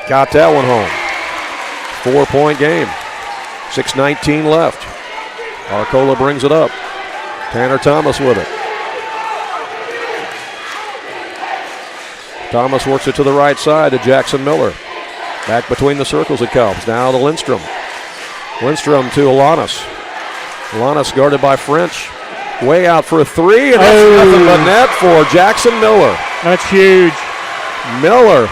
Got that one home. 4-point game. 6:19 left. Arcola brings it up. Tanner Thomas with it. Thomas works it to the right side to Jackson Miller. Back between the circles it comes. Now to Lindstrom. Lindstrom to Alanis. Alanis guarded by French. Way out for a 3, and that's nothing but net for Jackson Miller. That's huge. Miller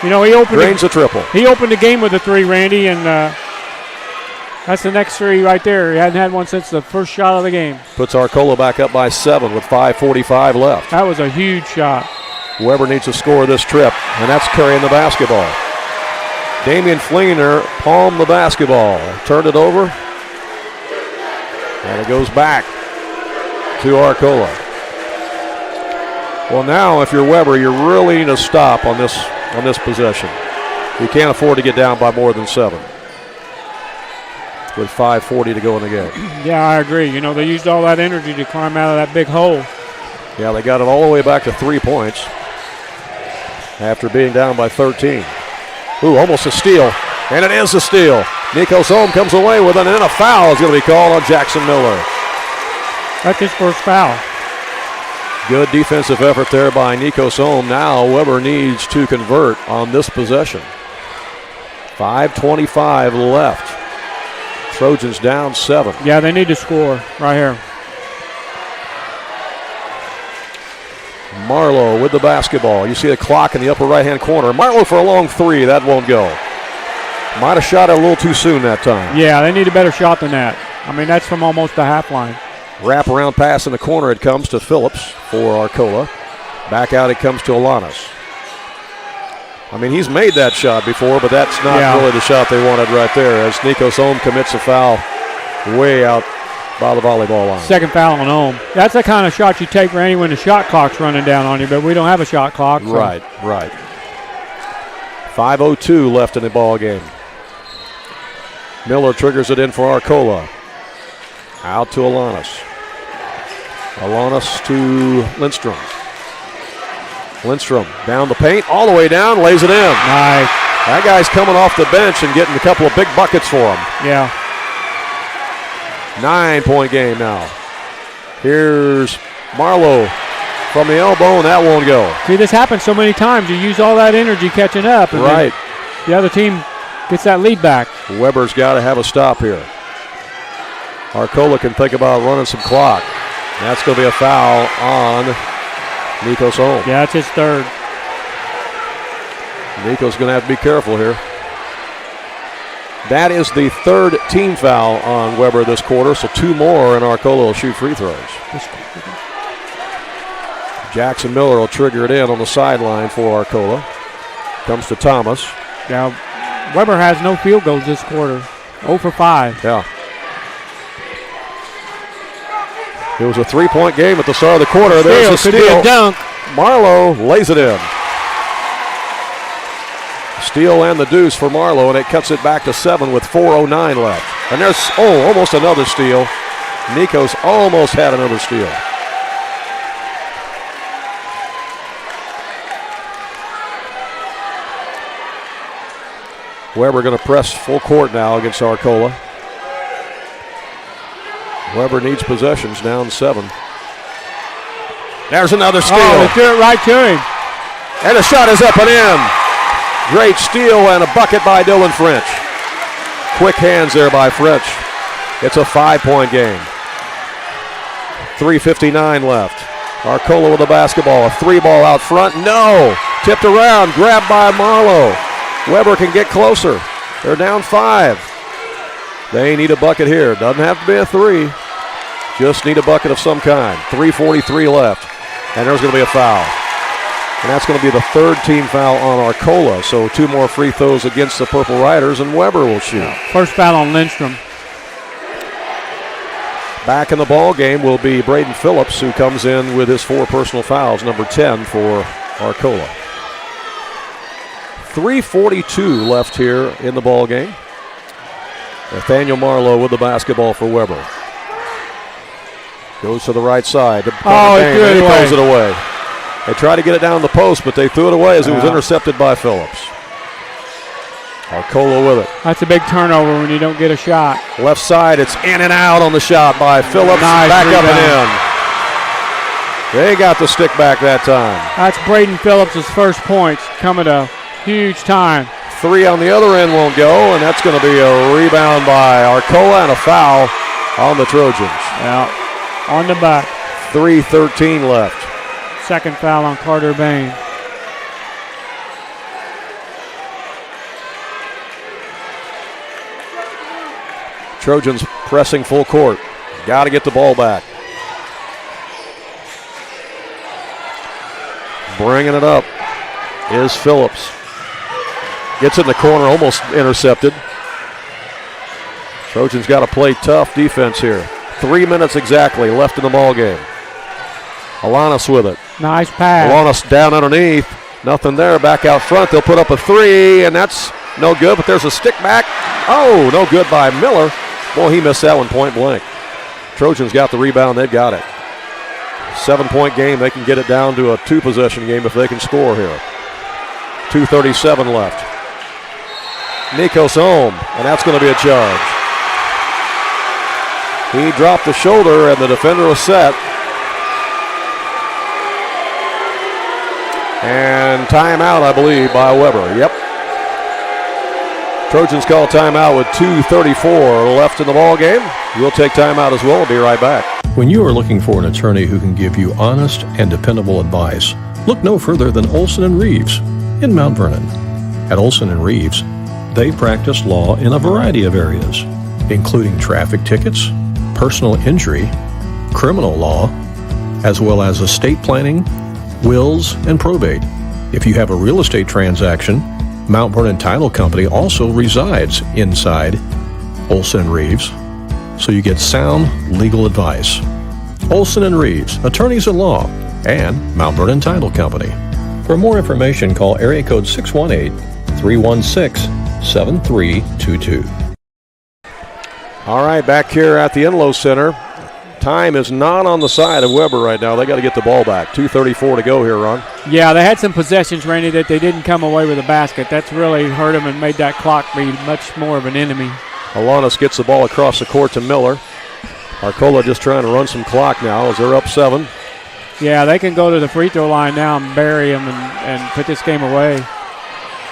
he opened drains a triple. He opened the game with a 3, Randy, and that's the next 3 right there. He hadn't had one since the first shot of the game. Puts Arcola back up by 7 with 5:45 left. That was a huge shot. Weber needs to score this trip, and that's carrying the basketball. Damian Fleener palmed the basketball, turned it over, and it goes back to Arcola. Well, now if you're Weber, you really need to stop on this possession. You can't afford to get down by more than 7 with 5:40 to go in the game. Yeah, I agree. They used all that energy to climb out of that big hole. Yeah, they got it all the way back to 3 points after being down by 13. Ooh, almost a steal, and it is a steal. Nico Sohm comes away with it, and a foul is going to be called on Jackson Miller. That's his first foul. Good defensive effort there by Nico Sohm. Now Weber needs to convert on this possession. 5:25 left. Trojans down 7. Yeah, they need to score right here. Marlowe with the basketball. You see the clock in the upper right-hand corner. Marlowe for a long 3. That won't go. Might have shot it a little too soon that time. Yeah, they need a better shot than that. I mean, that's from almost the half line. Wrap-around pass in the corner. It comes to Phillips for Arcola. Back out it comes to Alanis. I mean, he's made that shot before, but that's not really the shot they wanted right there, as Nico Sohm commits a foul way out by the volleyball line. Second foul on Ohm. That's the kind of shot you take, Randy, when the shot clock's running down on you, but we don't have a shot clock. So. Right. 5:02 left in the ball game. Miller triggers it in for Arcola. Out to Alanis. Alanis to Lindstrom. Lindstrom down the paint, all the way down, lays it in. Nice. That guy's coming off the bench and getting a couple of big buckets for him. Yeah. 9-point game now. Here's Marlowe from the elbow, and that won't go. See, this happens so many times. You use all that energy catching up. And right. The other team gets that lead back. Weber's got to have a stop here. Arcola can think about running some clock. That's going to be a foul on Nico Sohm. Yeah, that's his 3rd. Nico's going to have to be careful here. That is the 3rd team foul on Weber this quarter, so 2 more, and Arcola will shoot free throws. Jackson Miller will trigger it in on the sideline for Arcola. Comes to Thomas. Now, Weber has no field goals this quarter. 0 for 5. Yeah. It was a 3-point game at the start of the quarter. There's a steal. Could be a dunk. Marlowe lays it in. Steal and the deuce for Marlowe, and it cuts it back to 7 with 4:09 left. And there's, almost another steal. Nico's almost had another steal. Weber going to press full court now against Arcola. Weber needs possessions, down 7. There's another steal. Oh, they threw it right to him. And the shot is up and in. Great steal and a bucket by Dylan French. Quick hands there by French. It's a 5-point game. 3:59 left. Arcola with the basketball. A 3 ball out front. No. Tipped around, grabbed by Marlowe. Weber can get closer. They're down 5. They need a bucket here. Doesn't have to be a 3. Just need a bucket of some kind. 3:43 left. And there's going to be a foul. And that's going to be the 3rd team foul on Arcola. So 2 more free throws against the Purple Riders, and Weber will shoot. First foul on Lindstrom. Back in the ball game will be Braden Phillips, who comes in with his 4 personal fouls, number 10 for Arcola. 3:42 left here in the ball game. Nathaniel Marlowe with the basketball for Weber. Goes to the right side. He throws it away. They tried to get it down the post, but they threw it away as it was intercepted by Phillips. Arcola with it. That's a big turnover when you don't get a shot. Left side, it's in and out on the shot by Phillips. Nice back rebound. Up and in. They got the stick back that time. That's Braden Phillips' first points coming a huge time. 3 on the other end won't go, and that's going to be a rebound by Arcola and a foul on the Trojans. Yeah, on the back. 3:13 left. Second foul on Carter Bain. Trojans pressing full court. Got to get the ball back. Bringing it up is Phillips. Gets in the corner, almost intercepted. Trojans got to play tough defense here. 3 minutes exactly left in the ball game. Alanis with it. Nice pass. Alanis down underneath. Nothing there. Back out front. They'll put up a 3, and that's no good, but there's a stick back. Oh, no good by Miller. Boy, he missed that one point blank. Trojans got the rebound. They've got it. 7-point game. They can get it down to a 2-possession game if they can score here. 2:37 left. Nikos home, and that's going to be a charge. He dropped the shoulder, and the defender was set. And timeout, I believe, by Weber. Yep. Trojans call timeout with 2:34 left in the ball game. We'll take timeout as well. We'll be right back. When you are looking for an attorney who can give you honest and dependable advice, look no further than Olson & Reeves in Mount Vernon. At Olson & Reeves, they practice law in a variety of areas, including traffic tickets, personal injury, criminal law, as well as estate planning, wills, and probate. If you have a real estate transaction, Mount Vernon Title Company also resides inside Olson & Reeves, so you get sound legal advice. Olson & Reeves, attorneys at law, and Mount Vernon Title Company. For more information, call area code 618-316-7322. All right, back here at the Enlow Center. Time is not on the side of Weber right now. They got to get the ball back. 2:34 to go here, Ron. Yeah, they had some possessions, Randy, that they didn't come away with a basket. That's really hurt them and made that clock be much more of an enemy. Alanis gets the ball across the court to Miller. Arcola just trying to run some clock now as they're up 7. Yeah, they can go to the free throw line now and bury them and put this game away.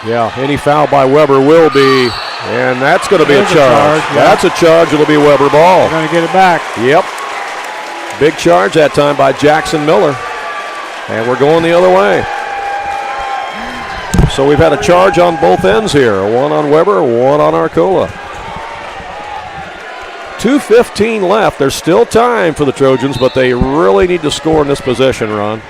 Yeah, any foul by Weber will be, and that's going to be a charge. Yeah. That's a charge. It'll be Weber ball. They're going to get it back. Yep. Big charge that time by Jackson Miller. And we're going the other way. So we've had a charge on both ends here. One on Weber, one on Arcola. 2:15 left. There's still time for the Trojans, but they really need to score in this possession, Ron.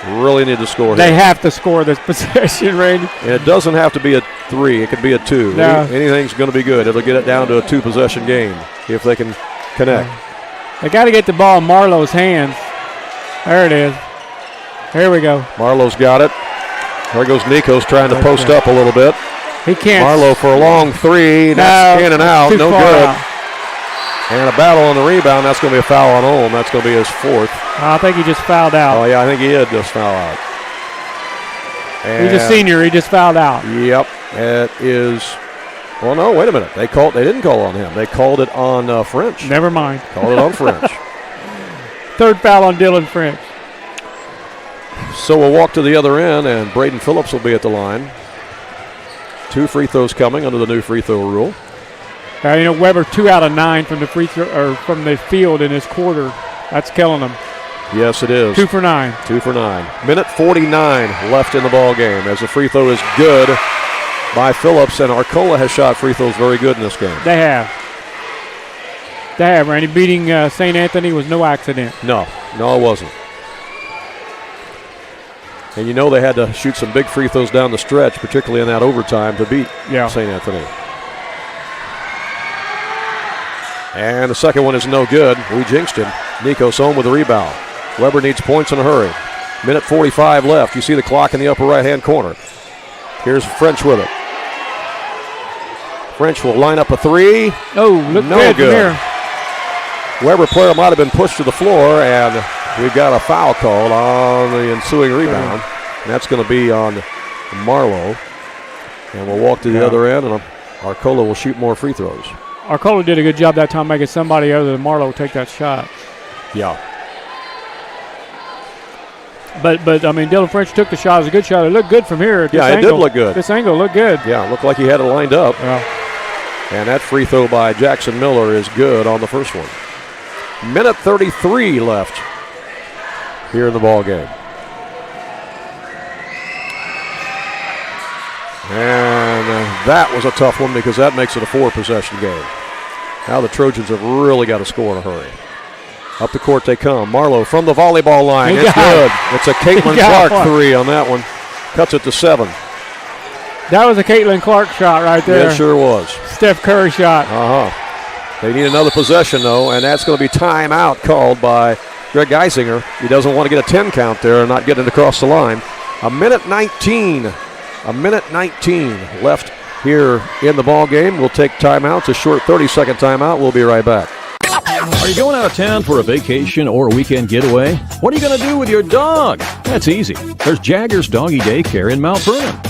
Really need to score here. They have to score this possession, Randy. And it doesn't have to be a 3. It could be a 2. No. Anything's going to be good. It'll get it down to a 2-possession game if they can connect. They got to get the ball in Marlowe's hands. There it is. Here we go. Marlowe's got it. There goes Nikos trying to post up a little bit. He can't. Marlowe for a long 3. That's in and out. No good. Out. And a battle on the rebound. That's going to be a foul on Olm. That's going to be his 4th. I think he just fouled out. Oh, yeah, I think he did just foul out. And he's a senior. He just fouled out. Yep. It is. Well, no, wait a minute. They didn't call on him. They called it on French. Never mind. Called it on French. 3rd foul on Dylan French. So we'll walk to the other end, and Braden Phillips will be at the line. 2 free throws coming under the new free throw rule. Weber 2 out of 9 from the free throw or from the field in this quarter. That's killing them. Yes, it is. 2 for 9. 2 for 9. Minute 49 left in the ball game as the free throw is good by Phillips, and Arcola has shot free throws very good in this game. They have. They have, Randy. Beating St. Anthony was no accident. No, it wasn't. And you know they had to shoot some big free throws down the stretch, particularly in that overtime, to beat St. Anthony. And the second one is no good. We jinxed him. Nico's home with the rebound. Weber needs points in a hurry. Minute 45 left. You see the clock in the upper right-hand corner. Here's French with it. French will line up a three. Oh, look no good. Here. Weber player might have been pushed to the floor, and we've got a foul called on the ensuing rebound. And that's going to be on Marlowe. And we'll walk to the other end, and Arcola will shoot more free throws. Arcola did a good job that time making somebody other than Marlowe take that shot. Yeah. But I mean, Dylan French took the shot. It was a good shot. It looked good from here. Yeah, it did look good. This angle looked good. Yeah, it looked like he had it lined up. Yeah. And that free throw by Jackson Miller is good on the first one. Minute 33 left here in the ball game. And that was a tough one because that makes it a 4-possession game. Now the Trojans have really got to score in a hurry. Up the court they come. Marlowe from the volleyball line. It's good. It's a Caitlin Clark three on that one. Cuts it to 7. That was a Caitlin Clark shot right there. Yeah, it sure was. Steph Curry shot. They need another possession, though, and that's going to be timeout called by Greg Geisinger. He doesn't want to get a 10 count there and not getting it across the line. A minute 19 left here in the ball game. We'll take timeouts, a short 30-second timeout. We'll be right back. Are you going out of town for a vacation or a weekend getaway? What are you going to do with your dog? That's easy. There's Jaggers Doggy Daycare in Mount Vernon.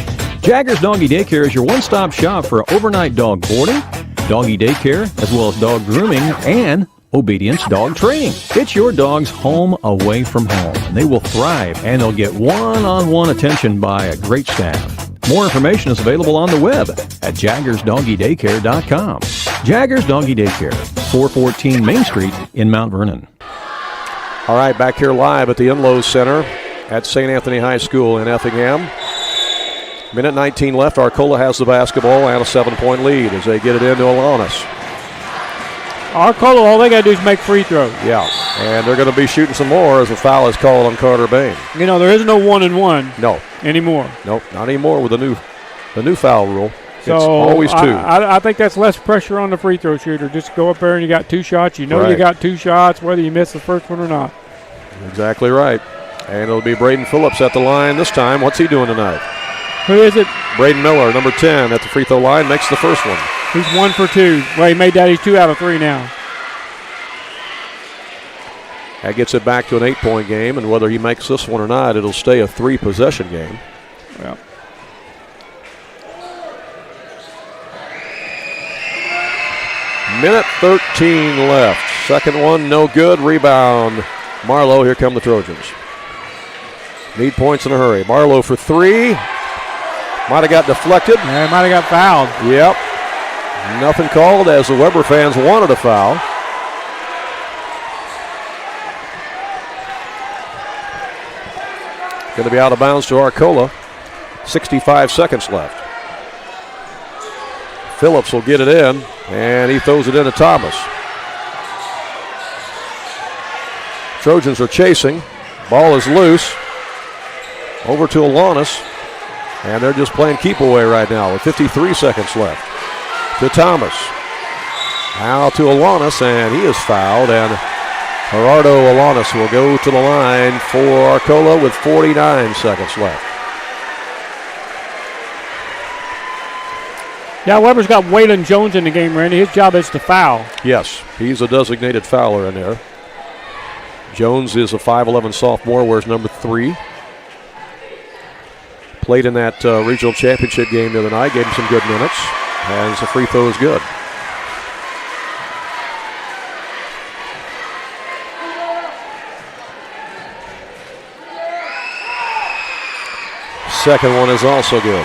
Jaggers Doggy Daycare is your one-stop shop for overnight dog boarding, doggy daycare, as well as dog grooming and obedience dog training. It's your dog's home away from home, and they will thrive, and they'll get one-on-one attention by a great staff. More information is available on the web at jaggersdoggydaycare.com. Jaggers Doggy Daycare, 414 Main Street in Mount Vernon. All right, back here live at the Inlow Center at St. Anthony High School in Effingham. Minute 19 left. Arcola has the basketball and a 7-point lead as they get it into Alanis. Arcola, all they got to do is make free throws. Yeah, and they're going to be shooting some more as a foul is called on Carter Bain. You know, there is no 1-and-1. No. Anymore. Nope, not anymore with the new foul rule. So it's always 2. I think that's less pressure on the free throw shooter. Just go up there and you got 2 shots. You know you got 2 shots, whether you miss the first one or not. Exactly right. And it'll be Braden Phillips at the line this time. What's he doing tonight? Who is it? Braden Miller, number 10, at the free throw line, makes the first one. He's 1 for 2. Well, he made that. He's 2 out of 3 now. That gets it back to an 8-point game, and whether he makes this one or not, it'll stay a 3-possession game. Yeah. Minute 13 left. Second one, no good. Rebound. Marlowe, here come the Trojans. Need points in a hurry. Marlowe for 3. Might have got deflected. Yeah, might have got fouled. Yep. Nothing called as the Weber fans wanted a foul. Going to be out of bounds to Arcola. 65 seconds left. Phillips will get it in, and he throws it into Thomas. Trojans are chasing. Ball is loose. Over to Alanis, and they're just playing keep away right now with 53 seconds left. To Thomas. Now to Alanis, and he is fouled, and Gerardo Alanis will go to the line for Arcola with 49 seconds left. Yeah, Weber's got Waylon Jones in the game, Randy. His job is to foul. Yes, he's a designated fouler in there. Jones is a 5'11 sophomore, wears number 3. Played in that regional championship game the other night, gave him some good minutes, and the free throw is good. Second one is also good.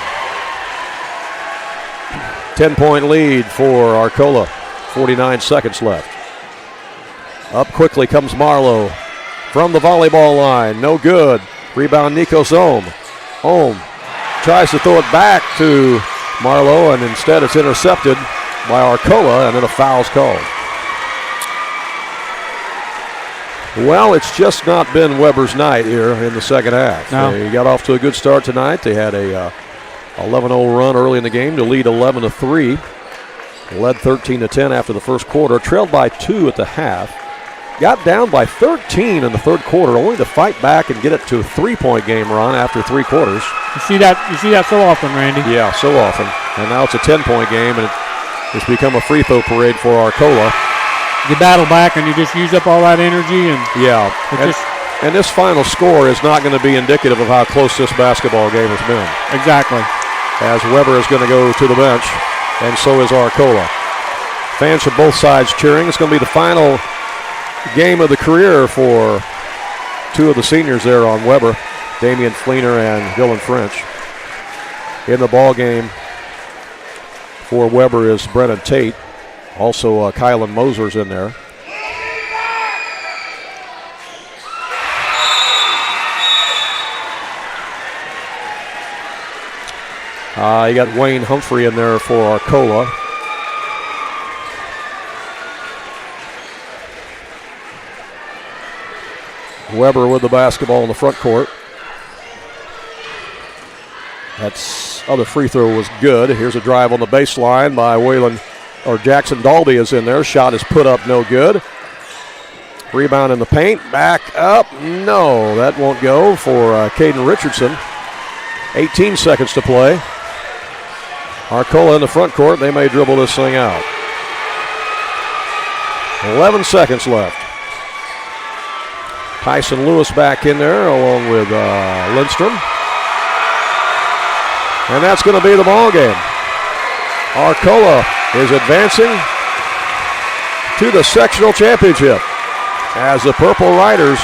10-point lead for Arcola. 49 seconds left. Up quickly comes Marlowe. from the volleyball line. No good. Rebound, Nikos Ohm. Ohm tries to throw it back to Marlowe, and instead it's intercepted by Arcola, and then a foul's called. Well, it's just not been Weber's night here in the second half. No. They got off to a good start tonight. They had a 11-0 run early in the game to lead 11-3. Led 13-10 after the first quarter. Trailed by 2 at the half. Got down by 13 in the third quarter, only to fight back and get it to a 3-point game run after 3 quarters. You see that so often, Randy. Yeah, so often. And now it's a 10-point game, and it's become a free throw parade for Arcola. You battle back and you just use up all that energy. And this final score is not going to be indicative of how close this basketball game has been. Exactly. As Weber is going to go to the bench, and so is Arcola. Fans from both sides cheering. It's going to be the final game of the career for 2 of the seniors there on Weber, Damian Fleener and Dylan French. In the ball game for Weber is Brennan Tate. Also, Kylan Moser's in there. You got Wayne Humphrey in there for Arcola. Weber with the basketball in the front court. That's other free throw was good. Here's a drive on the baseline by Jackson Dalby is in there. Shot is put up, no good. Rebound in the paint, back up, no, that won't go for Caden Richardson. 18 seconds to play. Arcola in the front court, they may dribble this thing out. 11 seconds left. Tyson Lewis back in there along with Lindstrom. And that's going to be the ball game. Arcola is advancing to the sectional championship as the Purple Riders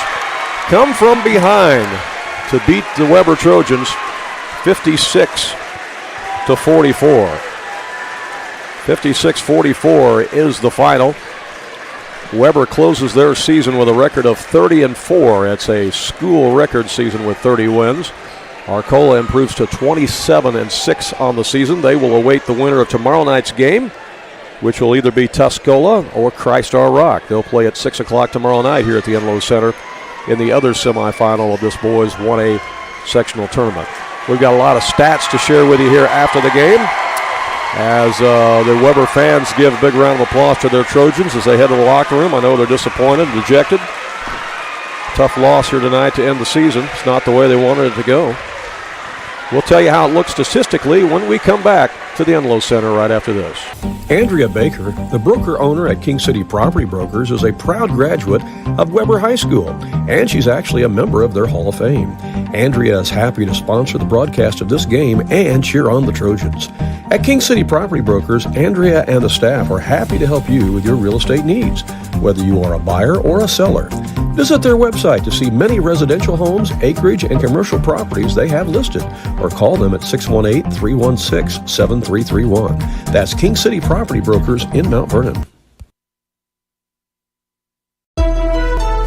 come from behind to beat the Weber Trojans 56-44. 56-44 is the final. Weber closes their season with a record of 30-4. It's a school record season with 30 wins. Arcola improves to 27-6 on the season. They will await the winner of tomorrow night's game, which will either be Tuscola or Christ Our Rock. They'll play at 6 o'clock tomorrow night here at the Enloe Center in the other semifinal of this boys 1A sectional tournament. We've got a lot of stats to share with you here after the game, as the Weber fans give a big round of applause to their Trojans as they head to the locker room. I know they're disappointed, dejected. Tough loss here tonight to end the season. It's not the way they wanted it to go. We'll tell you how it looks statistically when we come back to the Enloe Center right after this. Andrea Baker, the broker owner at King City Property Brokers, is a proud graduate of Weber High School, and she's actually a member of their Hall of Fame. Andrea is happy to sponsor the broadcast of this game and cheer on the Trojans. At King City Property Brokers, Andrea and the staff are happy to help you with your real estate needs, whether you are a buyer or a seller. Visit their website to see many residential homes, acreage, and commercial properties they have listed, or call them at 618-316-7331. That's King City Property Brokers in Mount Vernon.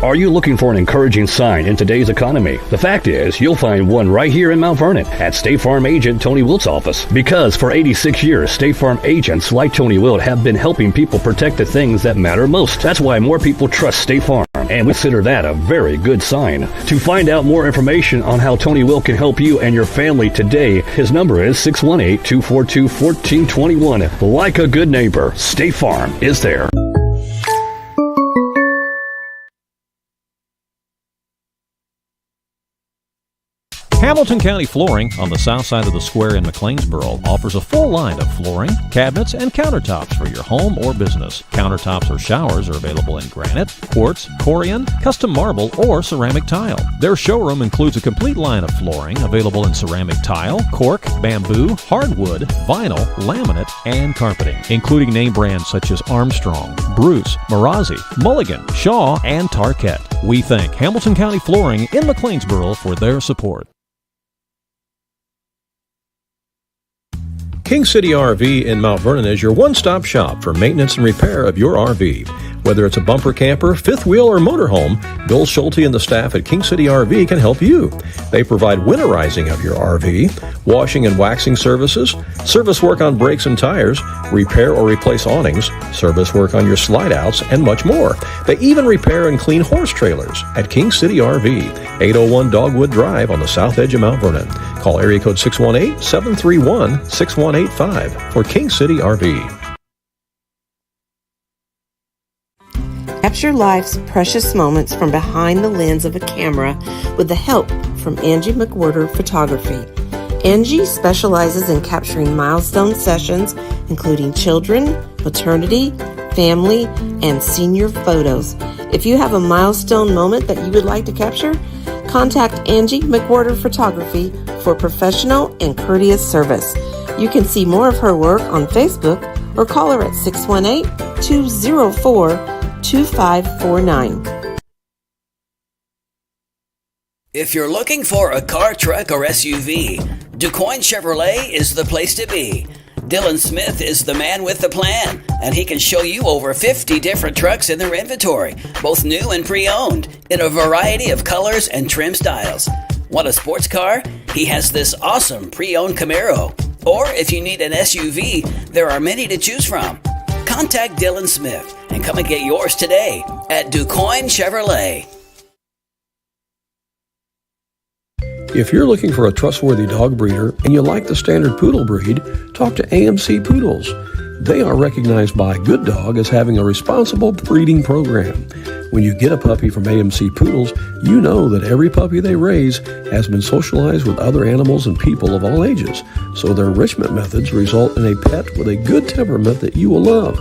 Are you looking for an encouraging sign in today's economy? The fact is, you'll find one right here in Mount Vernon at State Farm agent Tony Wilt's office. Because for 86 years, State Farm agents like Tony Wilt have been helping people protect the things that matter most. That's why more people trust State Farm, and we consider that a very good sign. To find out more information on how Tony Wilt can help you and your family today, his number is 618-242-1421. Like a good neighbor, State Farm is there. Hamilton County Flooring on the south side of the square in McLeansboro offers a full line of flooring, cabinets, and countertops for your home or business. Countertops or showers are available in granite, quartz, corian, custom marble, or ceramic tile. Their showroom includes a complete line of flooring available in ceramic tile, cork, bamboo, hardwood, vinyl, laminate, and carpeting, including name brands such as Armstrong, Bruce, Marazzi, Mulligan, Shaw, and Tarkett. We thank Hamilton County Flooring in McLeansboro for their support. King City RV in Mount Vernon is your one-stop shop for maintenance and repair of your RV. Whether it's a bumper camper, fifth wheel, or motorhome, Bill Schulte and the staff at King City RV can help you. They provide winterizing of your RV, washing and waxing services, service work on brakes and tires, repair or replace awnings, service work on your slide outs, and much more. They even repair and clean horse trailers at King City RV, 801 Dogwood Drive on the south edge of Mount Vernon. Call area code 618-731-6185 for King City RV. Capture life's precious moments from behind the lens of a camera with the help from Angie McWhorter Photography. Angie specializes in capturing milestone sessions, including children, maternity, family, and senior photos. If you have a milestone moment that you would like to capture, contact Angie McWhorter Photography for professional and courteous service. You can see more of her work on Facebook or call her at 618-204-2549. If you're looking for a car, truck, or SUV, DuQuoin Chevrolet is the place to be. Dylan Smith is the man with the plan, and he can show you over 50 different trucks in their inventory, both new and pre-owned, in a variety of colors and trim styles. Want a sports car? He has this awesome pre-owned Camaro. Or if you need an SUV, there are many to choose from. Contact Dylan Smith and come and get yours today at DuQuoin Chevrolet. If you're looking for a trustworthy dog breeder and you like the standard poodle breed, talk to AMC Poodles. They are recognized by Good Dog as having a responsible breeding program. When you get a puppy from AMC Poodles, you know that every puppy they raise has been socialized with other animals and people of all ages, so their enrichment methods result in a pet with a good temperament that you will love.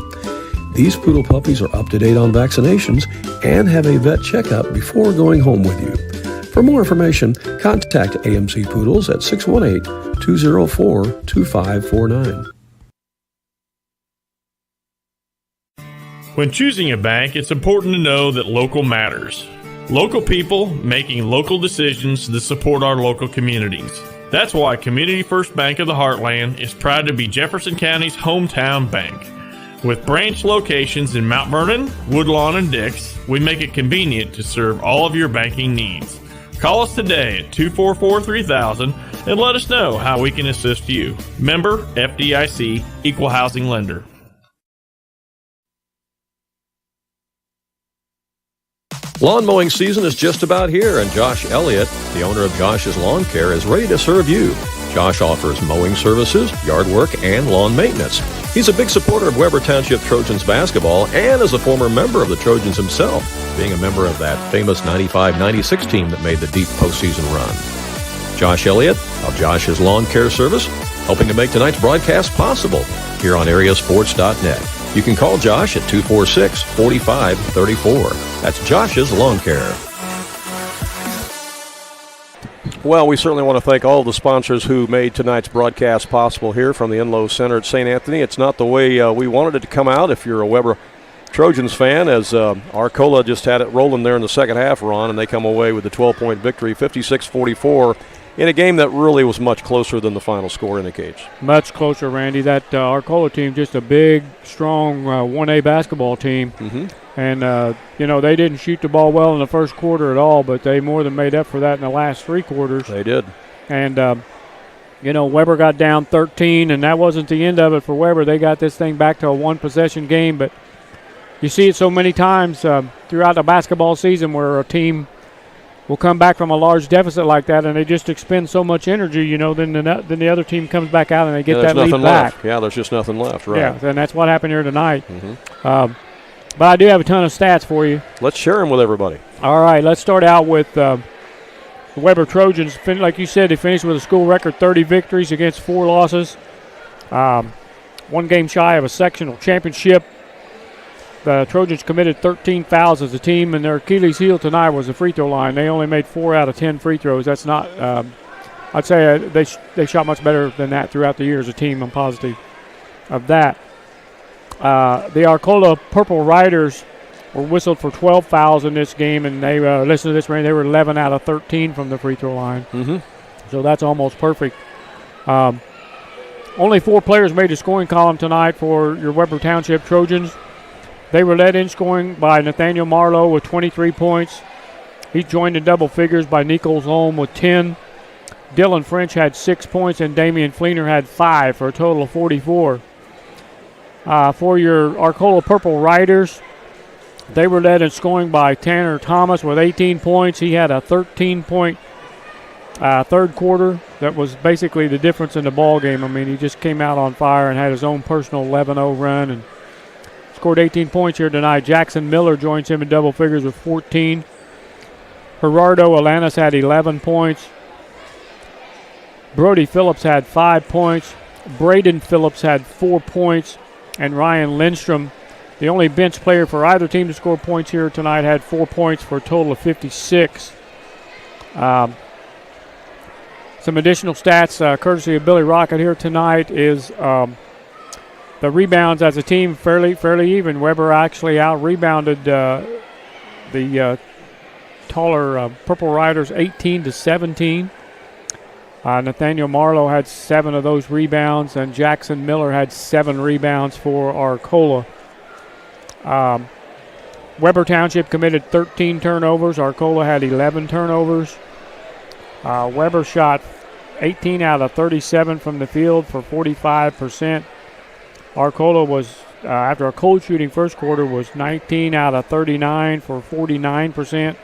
These poodle puppies are up to date on vaccinations and have a vet checkup before going home with you. For more information, contact AMC Poodles at 618-204-2549. When choosing a bank, it's important to know that local matters. Local people making local decisions that support our local communities. That's why Community First Bank of the Heartland is proud to be Jefferson County's hometown bank. With branch locations in Mount Vernon, Woodlawn, and Dix, we make it convenient to serve all of your banking needs. Call us today at 244-3000 and let us know how we can assist you. Member FDIC, Equal Housing Lender. Lawn mowing season is just about here, and Josh Elliott, the owner of Josh's Lawn Care, is ready to serve you. Josh offers mowing services, yard work, and lawn maintenance. He's a big supporter of Weber Township Trojans basketball and is a former member of the Trojans himself, being a member of that famous 95-96 team that made the deep postseason run. Josh Elliott of Josh's Lawn Care Service, helping to make tonight's broadcast possible here on AreaSports.net. You can call Josh at 246-4534. That's Josh's Lawn Care. Well, we certainly want to thank all the sponsors who made tonight's broadcast possible here from the Enloe Center at St. Anthony. It's not the way we wanted it to come out if you're a Weber Trojans fan, as Arcola just had it rolling there in the second half, Ron, and they come away with the 12-point victory, 56-44, in a game that really was much closer than the final score indicates. Much closer, Randy. That Arcola team, just a big, strong 1A basketball team. Mm-hmm. And, they didn't shoot the ball well in the first quarter at all, but they more than made up for that in the last three quarters. They did. And, Weber got down 13, and that wasn't the end of it for Weber. They got this thing back to a one-possession game, but you see it so many times throughout the basketball season where a team will come back from a large deficit like that, and they just expend so much energy, then the other team comes back out and they get that lead back. Left. Yeah, there's just nothing left, right. Yeah, and that's what happened here tonight. Mm-hmm. But I do have a ton of stats for you. Let's share them with everybody. All right, let's start out with the Weber Trojans. Like you said, they finished with a school record 30 victories against 4 losses. One game shy of a sectional championship. The Trojans committed 13 fouls as a team, and their Achilles heel tonight was the free throw line. They only made 4 out of 10 free throws. That's not I'd say they shot much better than that throughout the year as a team. I'm positive of that. The Arcola Purple Riders were whistled for 12 fouls in this game, and they listen to this, Randy, they were 11 out of 13 from the free throw line. Mm-hmm. So that's almost perfect. Only 4 players made the scoring column tonight for your Weber Township Trojans. They were led in scoring by Nathaniel Marlowe with 23 points. He joined in double figures by Nichols Holm with 10. Dylan French had 6 points, and Damian Fleener had 5 for a total of 44. For your Arcola Purple Riders, they were led in scoring by Tanner Thomas with 18 points. He had a 13-point third quarter. That was basically the difference in the ball game. I mean, he just came out on fire and had his own personal 11-0 run and scored 18 points here tonight. Jackson Miller joins him in double figures with 14. Gerardo Alanis had 11 points. Brody Phillips had 5 points. Braden Phillips had 4 points. And Ryan Lindstrom, the only bench player for either team to score points here tonight, had 4 points for a total of 56. Some additional stats, courtesy of Billy Rocket here tonight, is the rebounds as a team fairly even. Weber actually out-rebounded the taller Purple Riders 18-17. Nathaniel Marlowe had 7 of those rebounds, and Jackson Miller had 7 rebounds for Arcola. Weber Township committed 13 turnovers. Arcola had 11 turnovers. Weber shot 18 out of 37 from the field for 45%. Arcola was, after a cold shooting first quarter, was 19 out of 39 for 49%.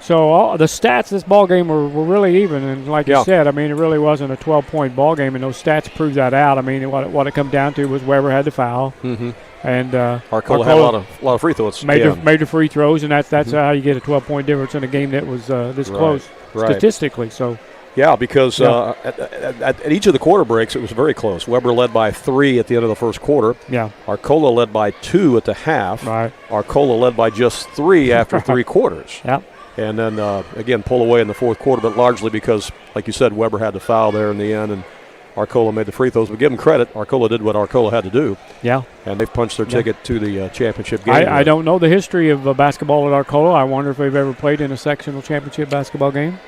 So all the stats this ball game were really even, and like you said, I mean, it really wasn't a 12-point ball game, and those stats prove that out. I mean, what it come down to was Weber had the foul, and Arcola had a lot of free throws. Made the free throws, and that's how you get a 12-point difference in a game that was this close statistically. So. Yeah, because at each of the quarter breaks, it was very close. Weber led by 3 at the end of the first quarter. Yeah. Arcola led by 2 at the half. Right. Arcola led by just 3 after 3 quarters. Yeah. And then, again, pull away in the fourth quarter, but largely because, like you said, Weber had the foul there in the end, and Arcola made the free throws. But give them credit, Arcola did what Arcola had to do. Yeah. And they've punched their ticket to the championship game. I don't know the history of basketball at Arcola. I wonder if they've ever played in a sectional championship basketball game.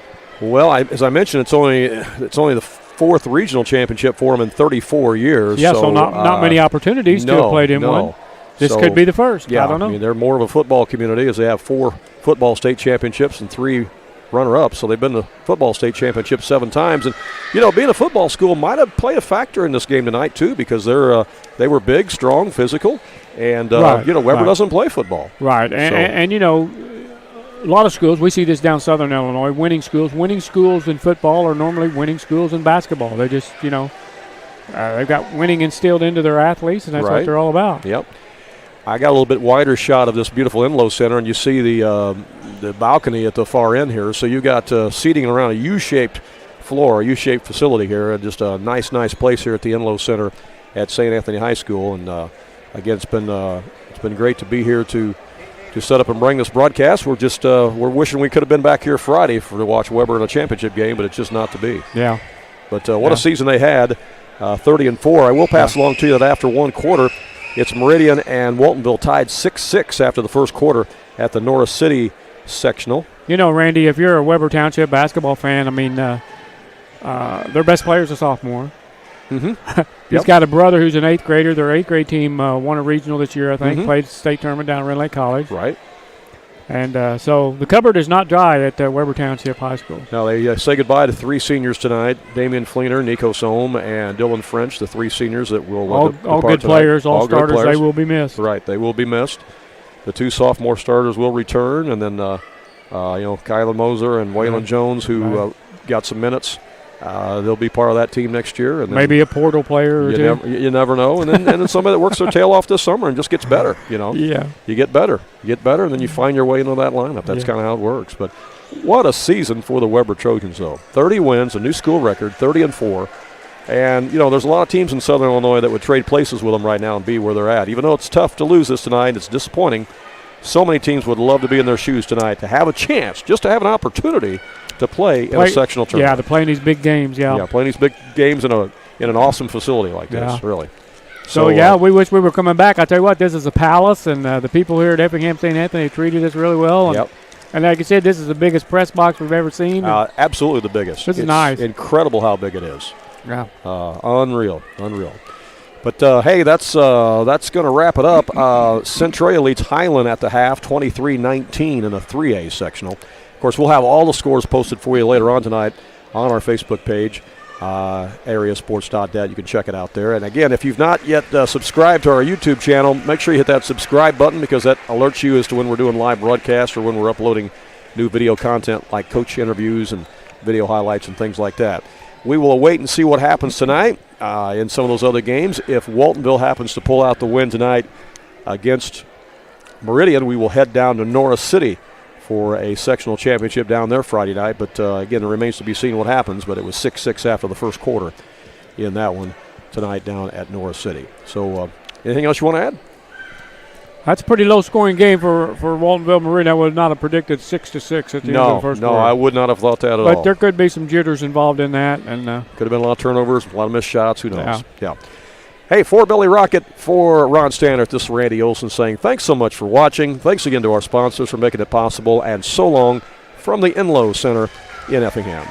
Well, as I mentioned, it's only the 4th regional championship for them in 34 years. Yeah, so not many opportunities to have played in one. This could be the first. Yeah, I don't know. I mean, they're more of a football community as they have 4 football state championships and 3 runner-ups. So they've been to football state championships 7 times. And, being a football school might have played a factor in this game tonight, too, because they were big, strong, physical. And, Weber doesn't play football. Right. And a lot of schools, we see this down Southern Illinois, winning schools in football are normally winning schools in basketball. They just, they've got winning instilled into their athletes, and that's what they're all about. Yep. I got a little bit wider shot of this beautiful Enlow Center, and you see the balcony at the far end here. So you got seating around a U-shaped floor, a U-shaped facility here, and just a nice place here at the Enlow Center at St. Anthony High School. And again, it's been great to be here to set up and bring this broadcast. We're wishing we could have been back here Friday to watch Weber in a championship game, but it's just not to be. Yeah. But what a season they had, 30-4. I will pass along to you that after one quarter, it's Meridian and Waltonville tied 6-6 after the first quarter at the Norris City sectional. Randy, if you're a Weber Township basketball fan, I mean, their best player is a sophomore. Mm-hmm. He's got a brother who's an 8th grader. Their 8th grade team won a regional this year, I think, played state tournament down at Red Lake College. Right. And so the cupboard is not dry at Weber Township High School. Now they say goodbye to 3 seniors tonight: Damian Fleener, Nico Sohm, and Dylan French, the 3 seniors that will all good players, all starters. Good players. They will be missed. Right, they will be missed. The 2 sophomore starters will return, and then Kylan Moser and Waylon Jones, who got some minutes. They'll be part of that team next year, and maybe a portal player or two. You never know. And then somebody that works their tail off this summer and just gets better. Yeah. You get better, and then you find your way into that lineup. That's kind of how it works. But what a season for the Weber Trojans, though. 30 wins, a new school record, 30-4. And there's a lot of teams in Southern Illinois that would trade places with them right now and be where they're at. Even though it's tough to lose this tonight, it's disappointing. So many teams would love to be in their shoes tonight, to have a chance, just to have an opportunity to play in a sectional tournament. Yeah, to play in these big games, Yeah, playing these big games in an awesome facility like this, really. So we wish we were coming back. I tell you what, this is a palace, and the people here at Effingham St. Anthony treated us really well. And, and like I said, this is the biggest press box we've ever seen. Absolutely the biggest. This is nice. Incredible how big it is. Yeah. Unreal. But, hey, that's going to wrap it up. Centralia leads Highland at the half, 23-19 in a 3A sectional. Of course, we'll have all the scores posted for you later on tonight on our Facebook page, AreaSports.net. You can check it out there. And, again, if you've not yet subscribed to our YouTube channel, make sure you hit that subscribe button because that alerts you as to when we're doing live broadcasts or when we're uploading new video content like coach interviews and video highlights and things like that. We will await and see what happens tonight in some of those other games. If Waltonville happens to pull out the win tonight against Meridian, we will head down to Norris City for a sectional championship down there Friday night. But, again, it remains to be seen what happens. But it was 6-6 after the first quarter in that one tonight down at Norris City. So anything else you want to add? That's a pretty low-scoring game for Waltonville Meridian. I would not have predicted 6-6 at the end of the first quarter. No, I would not have thought that at all. But there could be some jitters involved in that. And could have been a lot of turnovers, a lot of missed shots. Who knows? Yeah. Hey, for Billy Rocket, for Ron Stannard, this is Randy Olson saying thanks so much for watching. Thanks again to our sponsors for making it possible. And so long from the Enloe Center in Effingham.